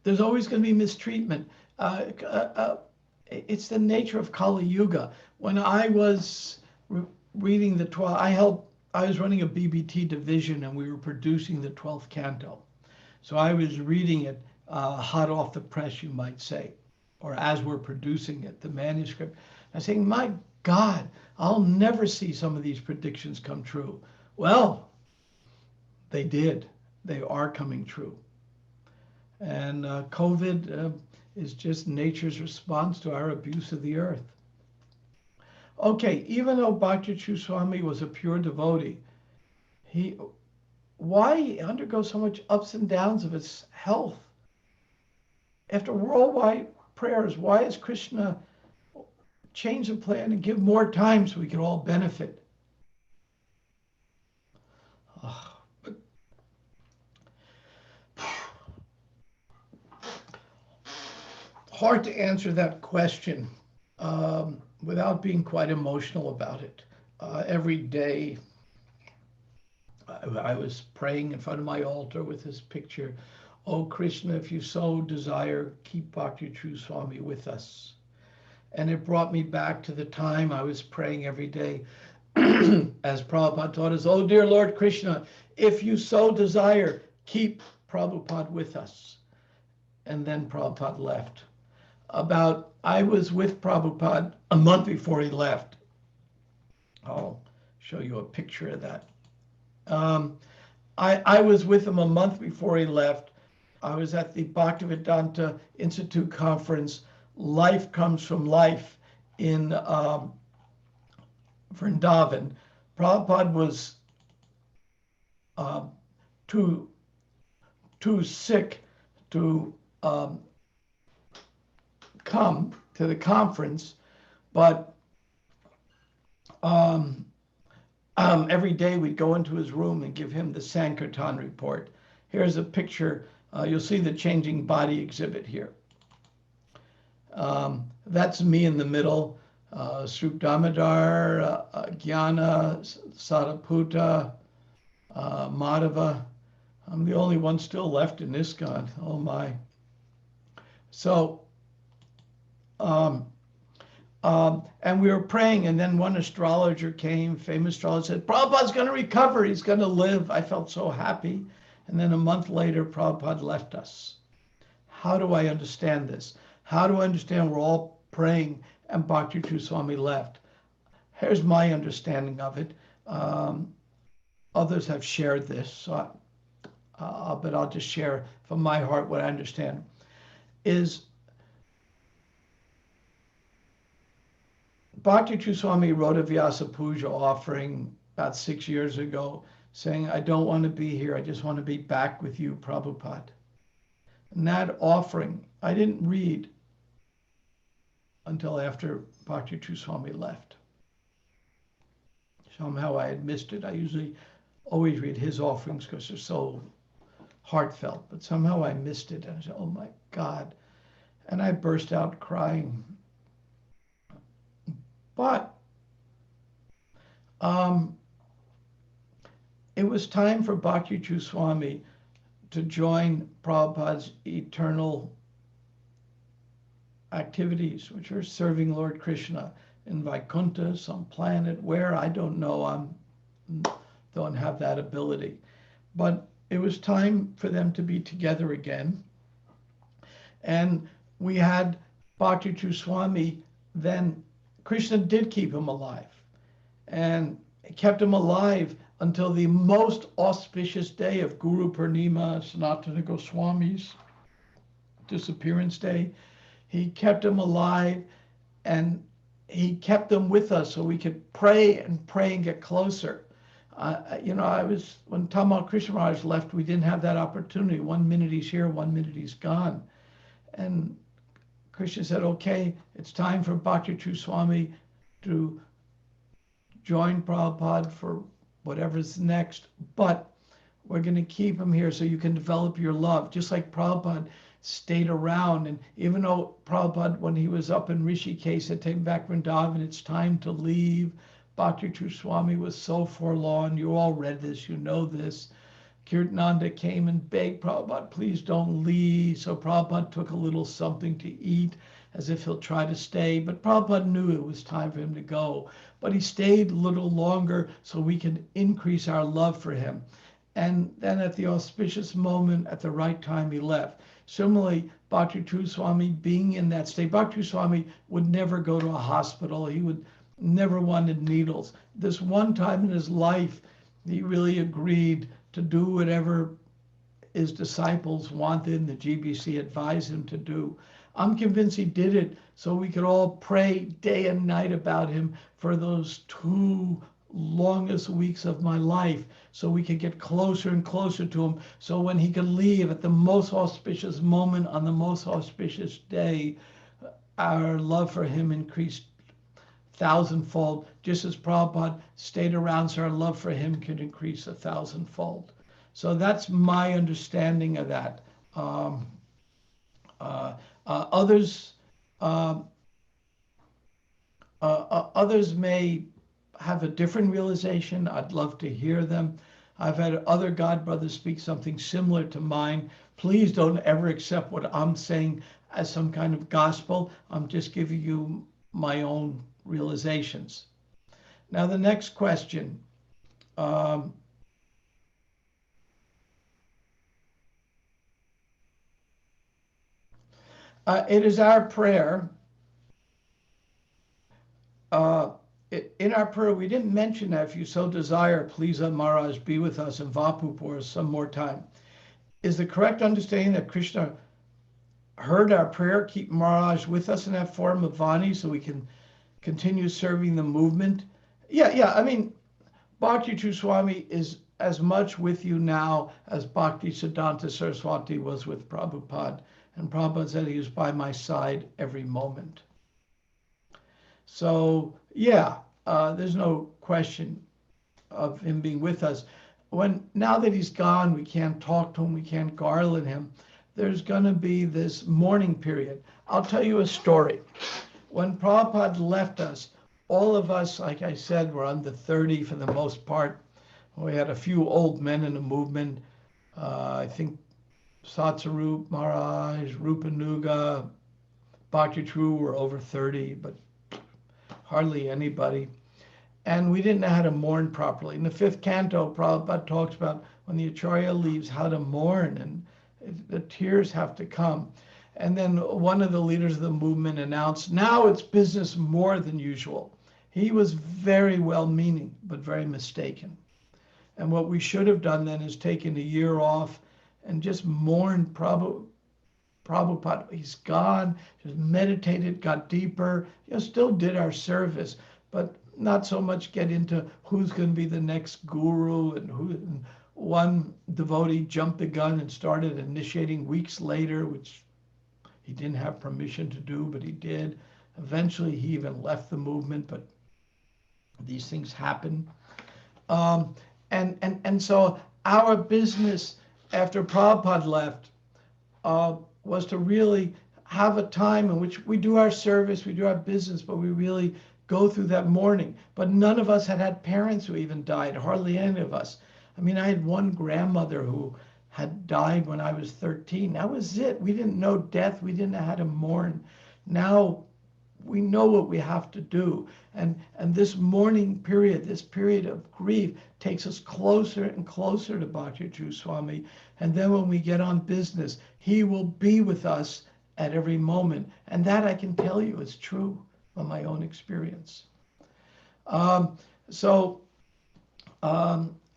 There's always going to be mistreatment. It's the nature of Kali Yuga. When I was reading the 12th, I was running a BBT division, and we were producing the 12th canto. So I was reading it hot off the press, you might say, or as we're producing it, the manuscript. I'm saying, my God, I'll never see some of these predictions come true. Well, they did. They are coming true. And COVID is just nature's response to our abuse of the earth. Okay, even though Bhakti Charu Swami was a pure devotee, why he undergoes so much ups and downs of his health? After worldwide prayers, why is Krishna change the plan and give more time so we can all benefit? Hard to answer that question without being quite emotional about it. Every day I was praying in front of my altar with this picture, oh Krishna, if you so desire, keep Bhakti Charu Swami with us. And it brought me back to the time I was praying every day. As Prabhupada taught us, oh dear Lord Krishna, if you so desire, keep Prabhupada with us. And then Prabhupada left. I was with Prabhupada a month before he left. I'll show you a picture of that. I was with him a month before he left. I was at the Bhaktivedanta Institute conference, Life Comes from Life, in Vrindavan. Prabhupada was too sick to come to the conference, but every day we'd go into his room and give him the Sankirtan report. Here's a picture. You'll see the changing body exhibit here. That's me in the middle. Srup Damodar, Jnana, Sadaputa, Madhava. I'm the only one still left in ISKCON. Oh my. So, and we were praying, and then one astrologer came, famous astrologer, said, Prabhupada's going to recover. He's going to live. I felt so happy. And then a month later, Prabhupada left us. How do I understand this? How do I understand we're all praying and Bhakti Charu Swami left? Here's my understanding of it. Others have shared this, so but I'll just share from my heart what I understand. Is Bhakti Charu Swami wrote a Vyasa Puja offering about 6 years ago, saying, I don't want to be here, I just want to be back with you, Prabhupada. And that offering, I didn't read until after Bhakti Charu Swami left. Somehow I had missed it. I usually always read his offerings because they're so heartfelt, but somehow I missed it. And I said, oh my God. And I burst out crying. But it was time for Bhakti Charu Swami to join Prabhupada's eternal activities, which are serving Lord Krishna in Vaikuntha, some planet where, I don't know, I don't have that ability. But it was time for them to be together again. And we had Bhakti Charu Swami, then Krishna did keep him alive. And kept him alive until the most auspicious day of Guru Purnima, Sanatana Goswami's disappearance day. He kept him alive, and he kept them with us so we could pray and get closer. When Tamal Krishna Maharaj left, we didn't have that opportunity. 1 minute he's here, 1 minute he's gone. And Krishna said, okay, it's time for Bhakti Charu Swami to join Prabhupada for whatever's next, but we're going to keep him here so you can develop your love. Just like Prabhupada stayed around, and even though Prabhupada, when he was up in Rishikesh, had taken back Vrindavan, it's time to leave. Bhakti Charu Swami was so forlorn. You all read this, you know this. Kirtananda came and begged Prabhupada, please don't leave. So Prabhupada took a little something to eat as if he'll try to stay. But Prabhupada knew it was time for him to go. But he stayed a little longer so we can increase our love for him. And then at the auspicious moment, at the right time, he left. Similarly, Bhakti Charu Swami being in that state, Bhakti Charu Swami would never go to a hospital. He would never wanted needles. This one time in his life, he really agreed to do whatever his disciples wanted and the GBC advised him to do. I'm convinced he did it so we could all pray day and night about him for those 2 longest weeks of my life, so we could get closer and closer to him, so when he could leave at the most auspicious moment on the most auspicious day, our love for him increased 1,000-fold, just as Prabhupada stayed around so our love for him could increase 1,000-fold. So that's my understanding of that. Others may have a different realization. I'd love to hear them. I've had other God brothers speak something similar to mine. Please don't ever accept what I'm saying as some kind of gospel. I'm just giving you my own realizations. Now, the next question. It is our prayer. In our prayer, we didn't mention that if you so desire, please, Maharaj, be with us in Vapur some more time. Is the correct understanding that Krishna heard our prayer, keep Maharaj with us in that form of Vani so we can continue serving the movement? Yeah. I mean, Bhakti Charu Swami is as much with you now as Bhakti Siddhanta Saraswati was with Prabhupada. And Prabhupada said he was by my side every moment. So, yeah, there's no question of him being with us. Now that he's gone, we can't talk to him, we can't garland him. There's going to be this mourning period. I'll tell you a story. When Prabhupada left us, all of us, like I said, were under 30 for the most part. We had a few old men in the movement. I think Satsarup Maharaj, Rupanuga, Bhakti Charu were over 30, but hardly anybody. And we didn't know how to mourn properly. In the 5th canto, Prabhupada talks about when the Acharya leaves, how to mourn, and the tears have to come. And then one of the leaders of the movement announced, now it's business more than usual. He was very well-meaning, but very mistaken. And what we should have done then is taken a year off and just mourned Prabhupada. He's gone, just meditated, got deeper, still did our service, but not so much get into who's going to be the next guru and one devotee jumped the gun and started initiating weeks later, which he didn't have permission to do, but he did. Eventually, he even left the movement, but these things happen. And so our business after Prabhupada left was to really have a time in which we do our service, we do our business, but we really go through that mourning. But none of us had parents who even died, hardly any of us. I mean, I had one grandmother who had died when I was 13. That was it. We didn't know death. We didn't know how to mourn. Now we know what we have to do. And this mourning period, this period of grief, takes us closer and closer to Bhakti Charu Swami. And then when we get on business, he will be with us at every moment. And that I can tell you is true from my own experience.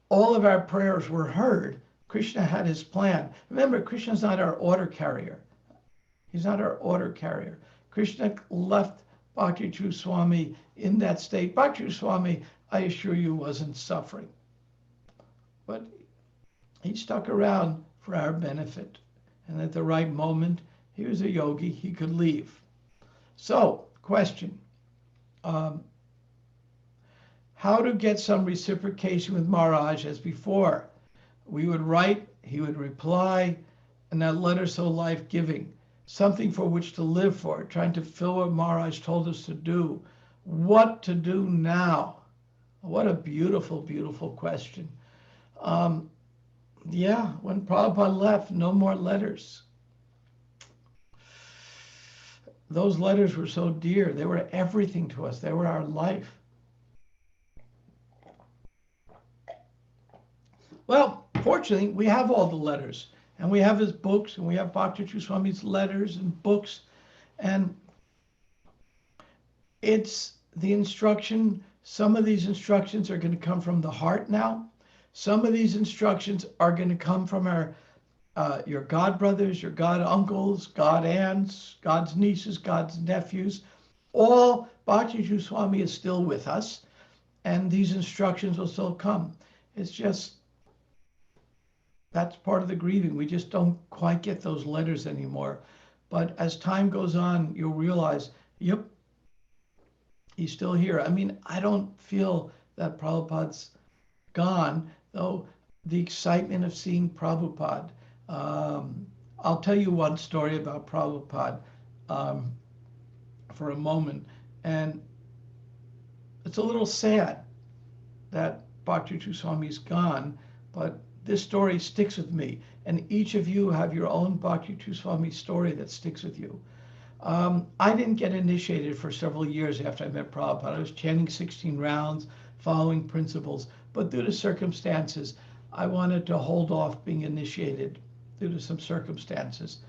All of our prayers were heard. Krishna had his plan. Remember, Krishna's not our order carrier. He's not our order carrier. Krishna left Bhakti Charu Swami in that state. Bhakti Charu Swami, I assure you, wasn't suffering. But he stuck around for our benefit. And at the right moment, he was a yogi, he could leave. So, question. How to get some reciprocation with Maharaj as before? We would write, he would reply, and that letter so life-giving. Something for which to live for, trying to fill what Maharaj told us to do. What to do now? What a beautiful, beautiful question. Yeah, when Prabhupada left, no more letters. Those letters were so dear. They were everything to us. They were our life. Well, fortunately, we have all the letters. And we have his books, and we have Bhakti Charu Swami's letters and books. And it's the instruction. Some of these instructions are going to come from the heart now. Some of these instructions are going to come from your god brothers, your god uncles, god aunts, God's nieces, God's nephews. All Bhakti Charu Swami is still with us, and these instructions will still come. It's just, that's part of the grieving. We just don't quite get those letters anymore. But as time goes on, you'll realize, yep, he's still here. I mean, I don't feel that Prabhupada's gone, though the excitement of seeing Prabhupada. I'll tell you one story about Prabhupada for a moment. And it's a little sad that Bhakti Charu Swami's gone, but this story sticks with me. And each of you have your own Bhakti Charu Swami story that sticks with you. I didn't get initiated for several years after I met Prabhupada. I was chanting 16 rounds, following principles, but due to circumstances, I wanted to hold off being initiated due to some circumstances.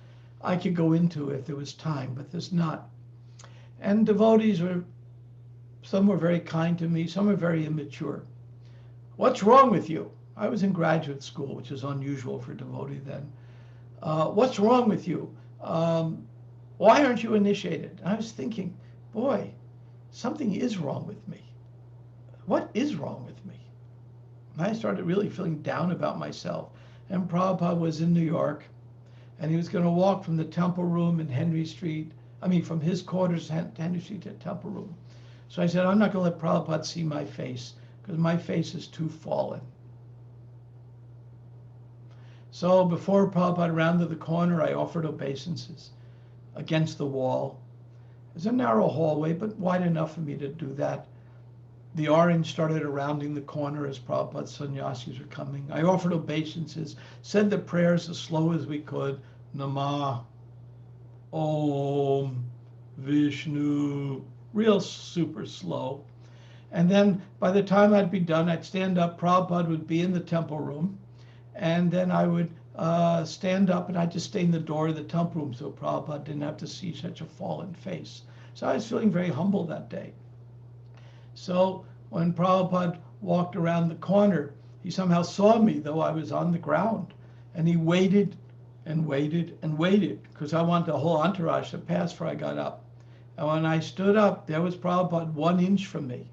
I could go into if there was time, but there's not. And devotees some were very kind to me, some were very immature. What's wrong with you? I was in graduate school, which is unusual for a devotee then. What's wrong with you? Why aren't you initiated? And I was thinking, boy, something is wrong with me. What is wrong with me? And I started really feeling down about myself. And Prabhupada was in New York, and he was going to walk from the Temple Room in Henry Street, from his quarters to Henry Street to Temple Room. So I said, I'm not going to let Prabhupada see my face, because my face is too fallen. So before Prabhupada rounded the corner, I offered obeisances against the wall. It was a narrow hallway, but wide enough for me to do that. The orange started rounding the corner as Prabhupada's sannyasis were coming. I offered obeisances, said the prayers as slow as we could. Namah, Om, Vishnu, real super slow. And then by the time I'd be done, I'd stand up, Prabhupada would be in the temple room, and then I would stand up and I'd just stay in the door of the temple room so Prabhupada didn't have to see such a fallen face. So I was feeling very humble that day. So when Prabhupada walked around the corner, he somehow saw me, though I was on the ground, and he waited and waited and waited, because I wanted the whole entourage to pass before I got up. And when I stood up, there was Prabhupada 1 inch from me.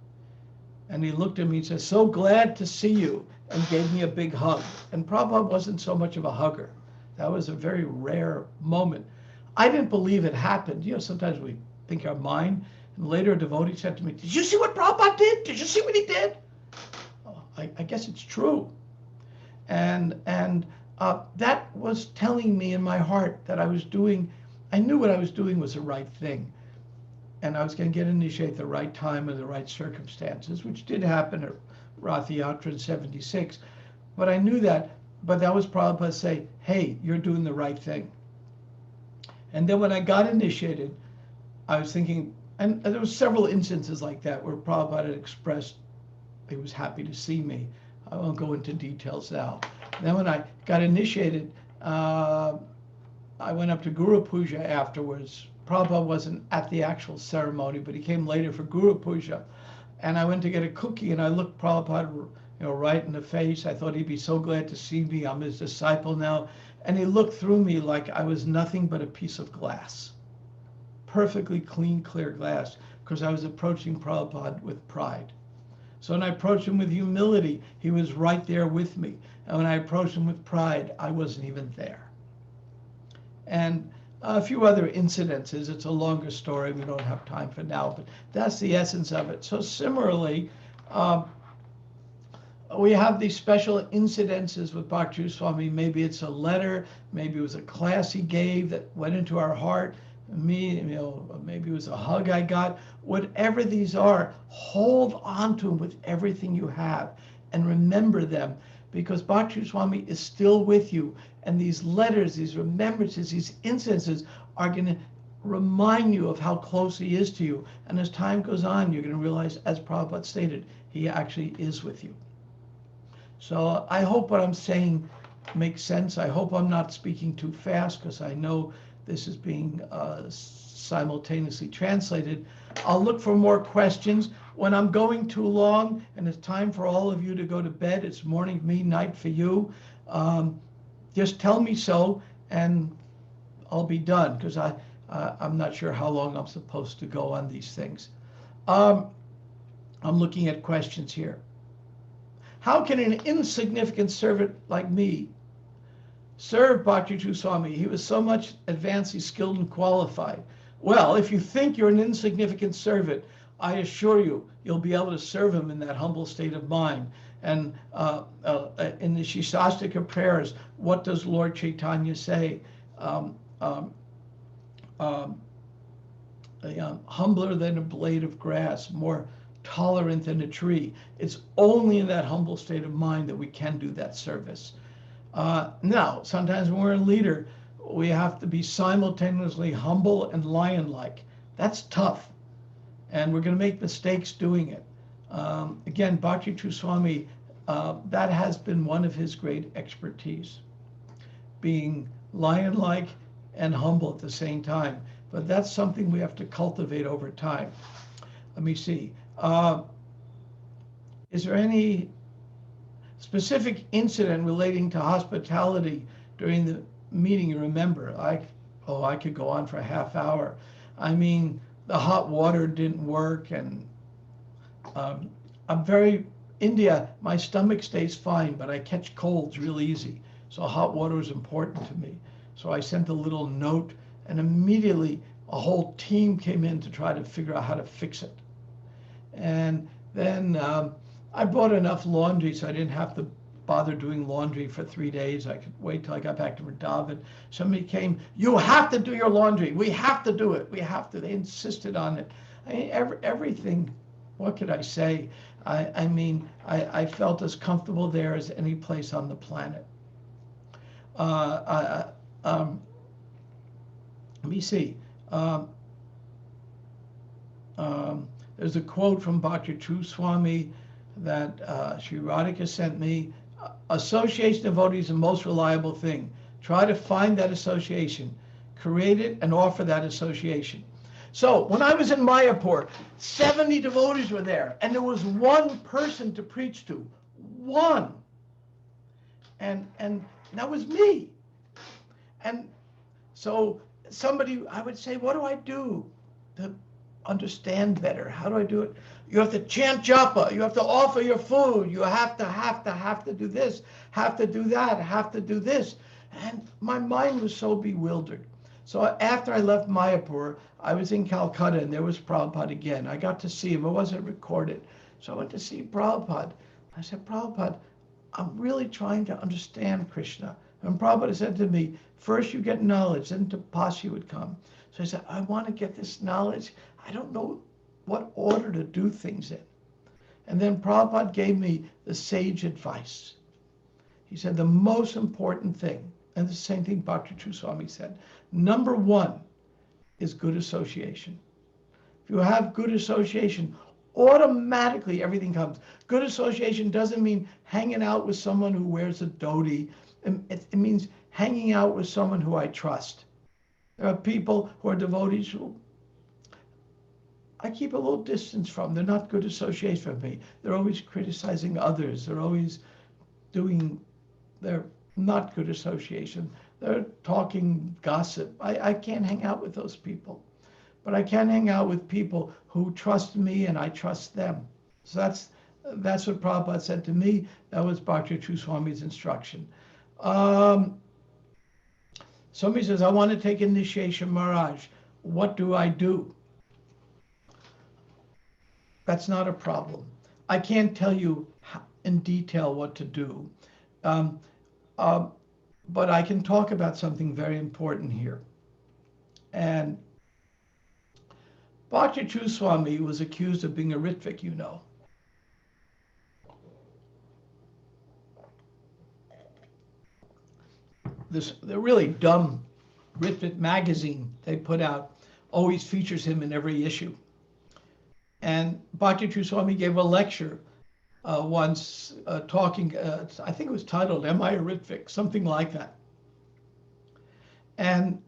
And he looked at me and said, so glad to see you, and gave me a big hug. And Prabhupada wasn't so much of a hugger. That was a very rare moment. I didn't believe it happened. Sometimes we think our mind. And later a devotee said to me, did you see what Prabhupada did? Did you see what he did? Oh, I guess it's true. And that was telling me in my heart that I knew what I was doing was the right thing. And I was going to get initiated at the right time and the right circumstances, which did happen at Rath Yatra in 76. But I knew that, but that was Prabhupada say, hey, you're doing the right thing. And then when I got initiated, I was thinking, and there were several instances like that where Prabhupada had expressed he was happy to see me. I won't go into details now. Then when I got initiated, I went up to Guru Puja afterwards. Prabhupada wasn't at the actual ceremony, but he came later for Guru Puja. And I went to get a cookie, and I looked Prabhupada right in the face. I thought he'd be so glad to see me. I'm his disciple now. And he looked through me like I was nothing but a piece of glass. Perfectly clean, clear glass, because I was approaching Prabhupada with pride. So when I approached him with humility, he was right there with me. And when I approached him with pride, I wasn't even there. And a few other incidences. It's a longer story. We don't have time for now, but that's the essence of it. So similarly, we have these special incidences with Bhakti Charu Swami. Maybe it's a letter, maybe it was a class he gave that went into our heart. Maybe it was a hug I got. Whatever these are, hold on to them with everything you have and remember them, because Bhakti Charu Swami is still with you. And these letters, these remembrances, these instances are going to remind you of how close he is to you. And as time goes on, you're going to realize, as Prabhupada stated, he actually is with you. So I hope what I'm saying makes sense. I hope I'm not speaking too fast, because I know this is being simultaneously translated. I'll look for more questions. When I'm going too long and it's time for all of you to go to bed, it's morning for me, night for you, just tell me so and I'll be done, because I'm not sure how long I'm supposed to go on these things. I'm looking at questions here. How can an insignificant servant like me serve Bhakti Charu Swami? He was so much advancedly skilled and qualified. Well, if you think you're an insignificant servant, I assure you, you'll be able to serve him in that humble state of mind. And in the Shikshashtaka prayers, what does Lord Chaitanya say? Humbler than a blade of grass, more tolerant than a tree. It's only in that humble state of mind that we can do that service. Now, sometimes when we're a leader, we have to be simultaneously humble and lion-like. That's tough. And we're going to make mistakes doing it. Again, Bhakti Charu Swami, that has been one of his great expertise, being lion-like and humble at the same time. But that's something we have to cultivate over time. Let me see. Is there any specific incident relating to hospitality during the meeting you remember? I could go on for a half hour. I mean, the hot water didn't work, and India, my stomach stays fine, but I catch colds real easy. So hot water is important to me. So I sent a little note, and immediately a whole team came in to try to figure out how to fix it. And then I bought enough laundry so I didn't have to bother doing laundry for 3 days. I could wait till I got back to Vrindavan. Somebody came, you have to do your laundry. We have to do it. We have to. They insisted on it. I mean, everything, what could I say? I felt as comfortable there as any place on the planet. Let me see. There's a quote from Bhakti Charu Swami that Sri Radhika sent me. Association of devotees is the most reliable thing. Try to find that association, create it, and offer that association. So when I was in Mayapur, 70 devotees were there, and there was one person to preach to. One. And that was me. And so I would say, what do I do to understand better? How do I do it? You have to chant japa. You have to offer your food. You have to do this, have to do that, have to do this. And my mind was so bewildered. So after I left Mayapur, I was in Calcutta, and there was Prabhupada again. I got to see him. It wasn't recorded. So I went to see Prabhupada. I said, Prabhupada, I'm really trying to understand Krishna. And Prabhupada said to me, first you get knowledge, then tapasya would come. So I said, I want to get this knowledge. I don't know what order to do things in. And then Prabhupada gave me the sage advice. He said the most important thing, and the same thing Bhakti Charu Swami said, number one is good association. If you have good association, automatically everything comes. Good association doesn't mean hanging out with someone who wears a dhoti. It means hanging out with someone who I trust. There are people who are devotees who I keep a little distance from. They're not good associates for me. They're always criticizing others. They're not good association. They're talking gossip. I can't hang out with those people. But I can hang out with people who trust me and I trust them. So that's what Prabhupada said to me. That was Bhakti Charu Swami's instruction. Somebody says, I want to take initiation, Maharaj. What do I do? That's not a problem. I can't tell you in detail what to do. But I can talk about something very important here. And Bhakti Charu Swami was accused of being a Ritvik, you know. The really dumb Ritvik magazine they put out always features him in every issue. And Bhakti Charu Swami gave a lecture once talking, I think it was titled, Am I a Ritvik? Something like that. And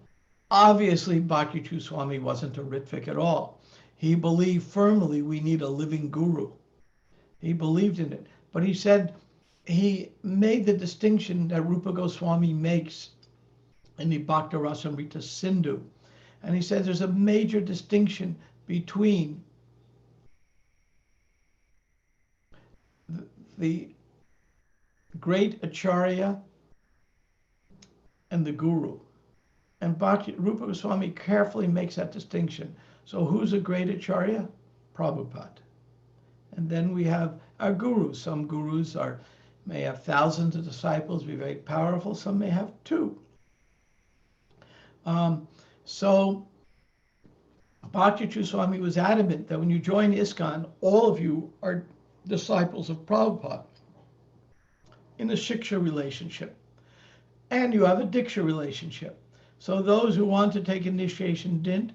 obviously Bhakti Charu Swami wasn't a Ritvik at all. He believed firmly we need a living guru. He believed in it. But he said he made the distinction that Rupa Goswami makes in the Bhakti Rasamrita Sindhu. And he said there's a major distinction between the great Acharya and the Guru. And Rupa Goswami carefully makes that distinction. So who's a great Acharya? Prabhupada. And then we have our gurus. Some gurus may have thousands of disciples, be very powerful. Some may have 2. So Bhakti Charu Swami was adamant that when you join ISKCON, all of you are disciples of Prabhupada in a Shiksha relationship. And you have a Diksha relationship. So those who want to take initiation didn't.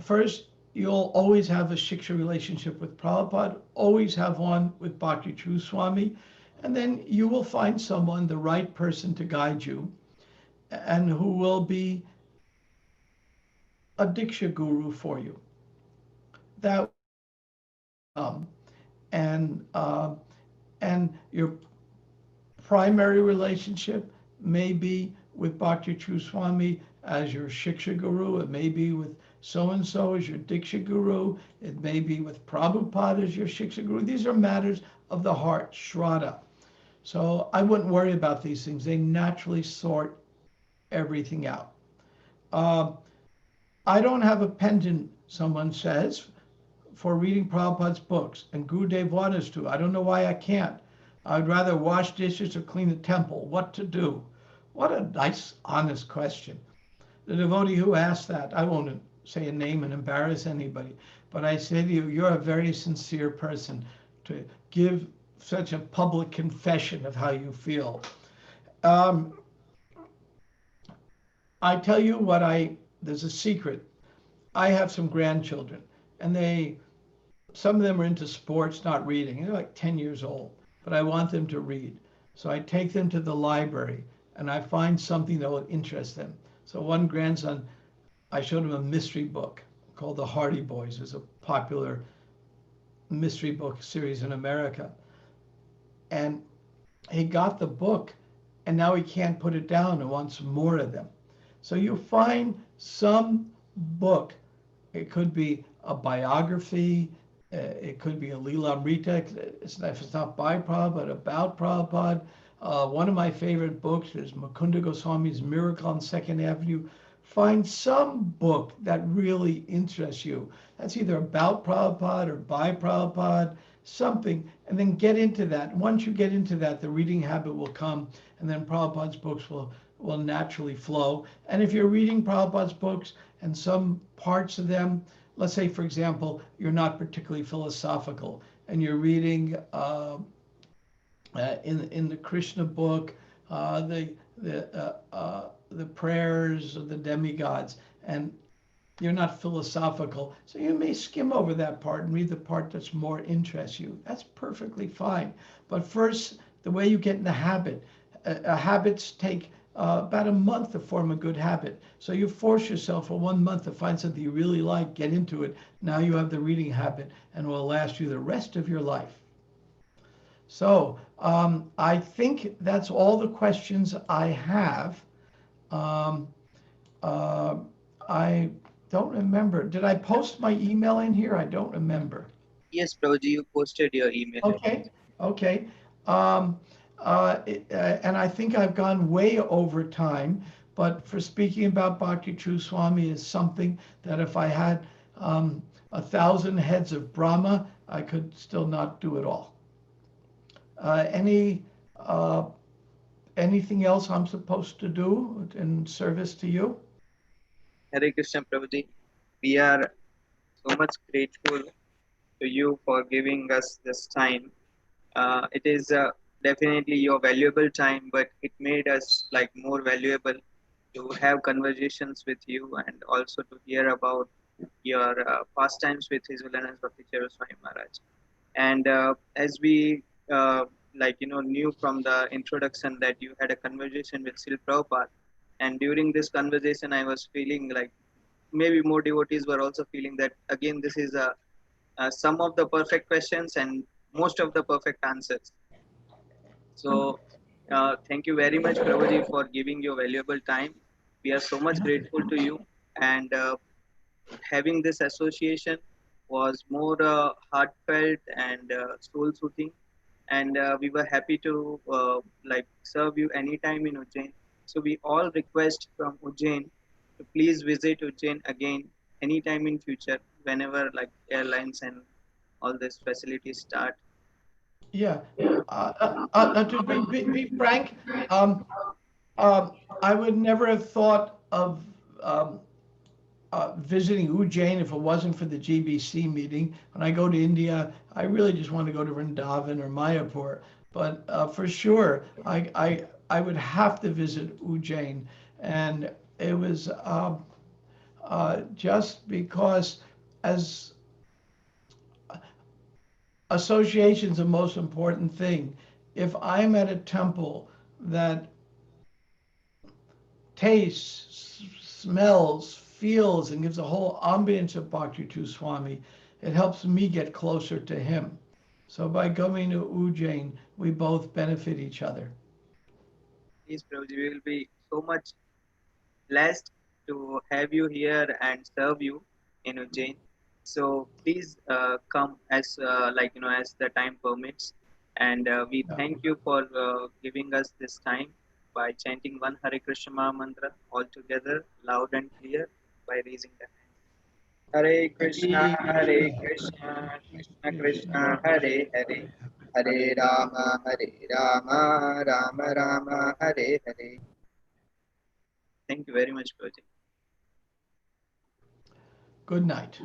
First, you'll always have a Shiksha relationship with Prabhupada, always have one with Bhakti Charu Swami, and then you will find someone, the right person to guide you, and who will be a Diksha guru for you. That and and your primary relationship may be with Bhakti Charu Swami as your Shiksha guru. It may be with so-and-so as your Diksha guru. It may be with Prabhupada as your Shiksha guru. These are matters of the heart, Shraddha. So I wouldn't worry about these things. They naturally sort everything out. I don't have a pendant, someone says, for reading Prabhupada's books, and Gurudev wants us to. I don't know why I can't. I'd rather wash dishes or clean the temple. What to do? What a nice, honest question. The devotee who asked that, I won't say a name and embarrass anybody, but I say to you, you're a very sincere person to give such a public confession of how you feel. I tell you there's a secret. I have some grandchildren, and some of them are into sports, not reading. They're like 10 years old, but I want them to read. So I take them to the library and I find something that will interest them. So one grandson, I showed him a mystery book called The Hardy Boys. It was a popular mystery book series in America. And he got the book and now he can't put it down and wants more of them. So you find some book, it could be a biography, it could be a Leela Amrita, if it's not by Prabhupada, but about Prabhupada. One of my favorite books is Mukunda Goswami's Miracle on 2nd Avenue. Find some book that really interests you. That's either about Prabhupada or by Prabhupada, something, and then get into that. Once you get into that, the reading habit will come, and then Prabhupada's books will naturally flow. And if you're reading Prabhupada's books and some parts of them, let's say, for example, you're not particularly philosophical and you're reading in the Krishna book, the prayers of the demigods, and you're not philosophical, so you may skim over that part and read the part that's more interests you. That's perfectly fine. But first, the way you get in the habit, habits take about a month to form a good habit. So you force yourself for 1 month to find something you really like, get into it. Now you have the reading habit and it will last you the rest of your life. So I think that's all the questions I have. I don't remember. Did I post my email in here? I don't remember. Yes, Prabhuji, you posted your email. Okay. And I think I've gone way over time, but for speaking about Bhakti Charu Swami is something that if I had 1,000 heads of Brahma, I could still not do it all. Anything else I'm supposed to do in service to you? Hare Krishna, Prabhuji. We are so much grateful to you for giving us this time. It is definitely your valuable time, but it made us like more valuable to have conversations with you and also to hear about your pastimes with His Holiness Bhakti Charu Swami Maharaj. And as we knew from the introduction that you had a conversation with Srila Prabhupada, and during this conversation I was feeling like maybe more devotees were also feeling that again this is some of the perfect questions and most of the perfect answers. So thank you very much, Prabhuji, for giving your valuable time. We are so much grateful to you, and having this association was more heartfelt and soul-soothing, and we were happy to serve you anytime in Ujjain. So we all request from Ujjain to please visit Ujjain again anytime in future, whenever like airlines and all these facilities start. Yeah. To be frank, I would never have thought of visiting Ujjain if it wasn't for the GBC meeting. When I go to India, I really just want to go to Vrindavan or Mayapur. But for sure, I would have to visit Ujjain. And it was just because as association's the most important thing. If I'm at a temple that tastes, smells, feels, and gives a whole ambience of Bhakti Charu Swami, it helps me get closer to him. So by going to Ujjain, we both benefit each other. Please, Prabhuji, we will be so much blessed to have you here and serve you in Ujjain. So please come as as the time permits, and we Yeah. thank you for giving us this time by chanting one Hare Krishna Maha Mantra all together, loud and clear, by raising the hand. Hare Krishna, Hare Krishna, Krishna Krishna, Hare Hare, Hare Rama, Hare Rama, Rama Rama, Hare Hare. Thank you very much, Prabhuji. Good night.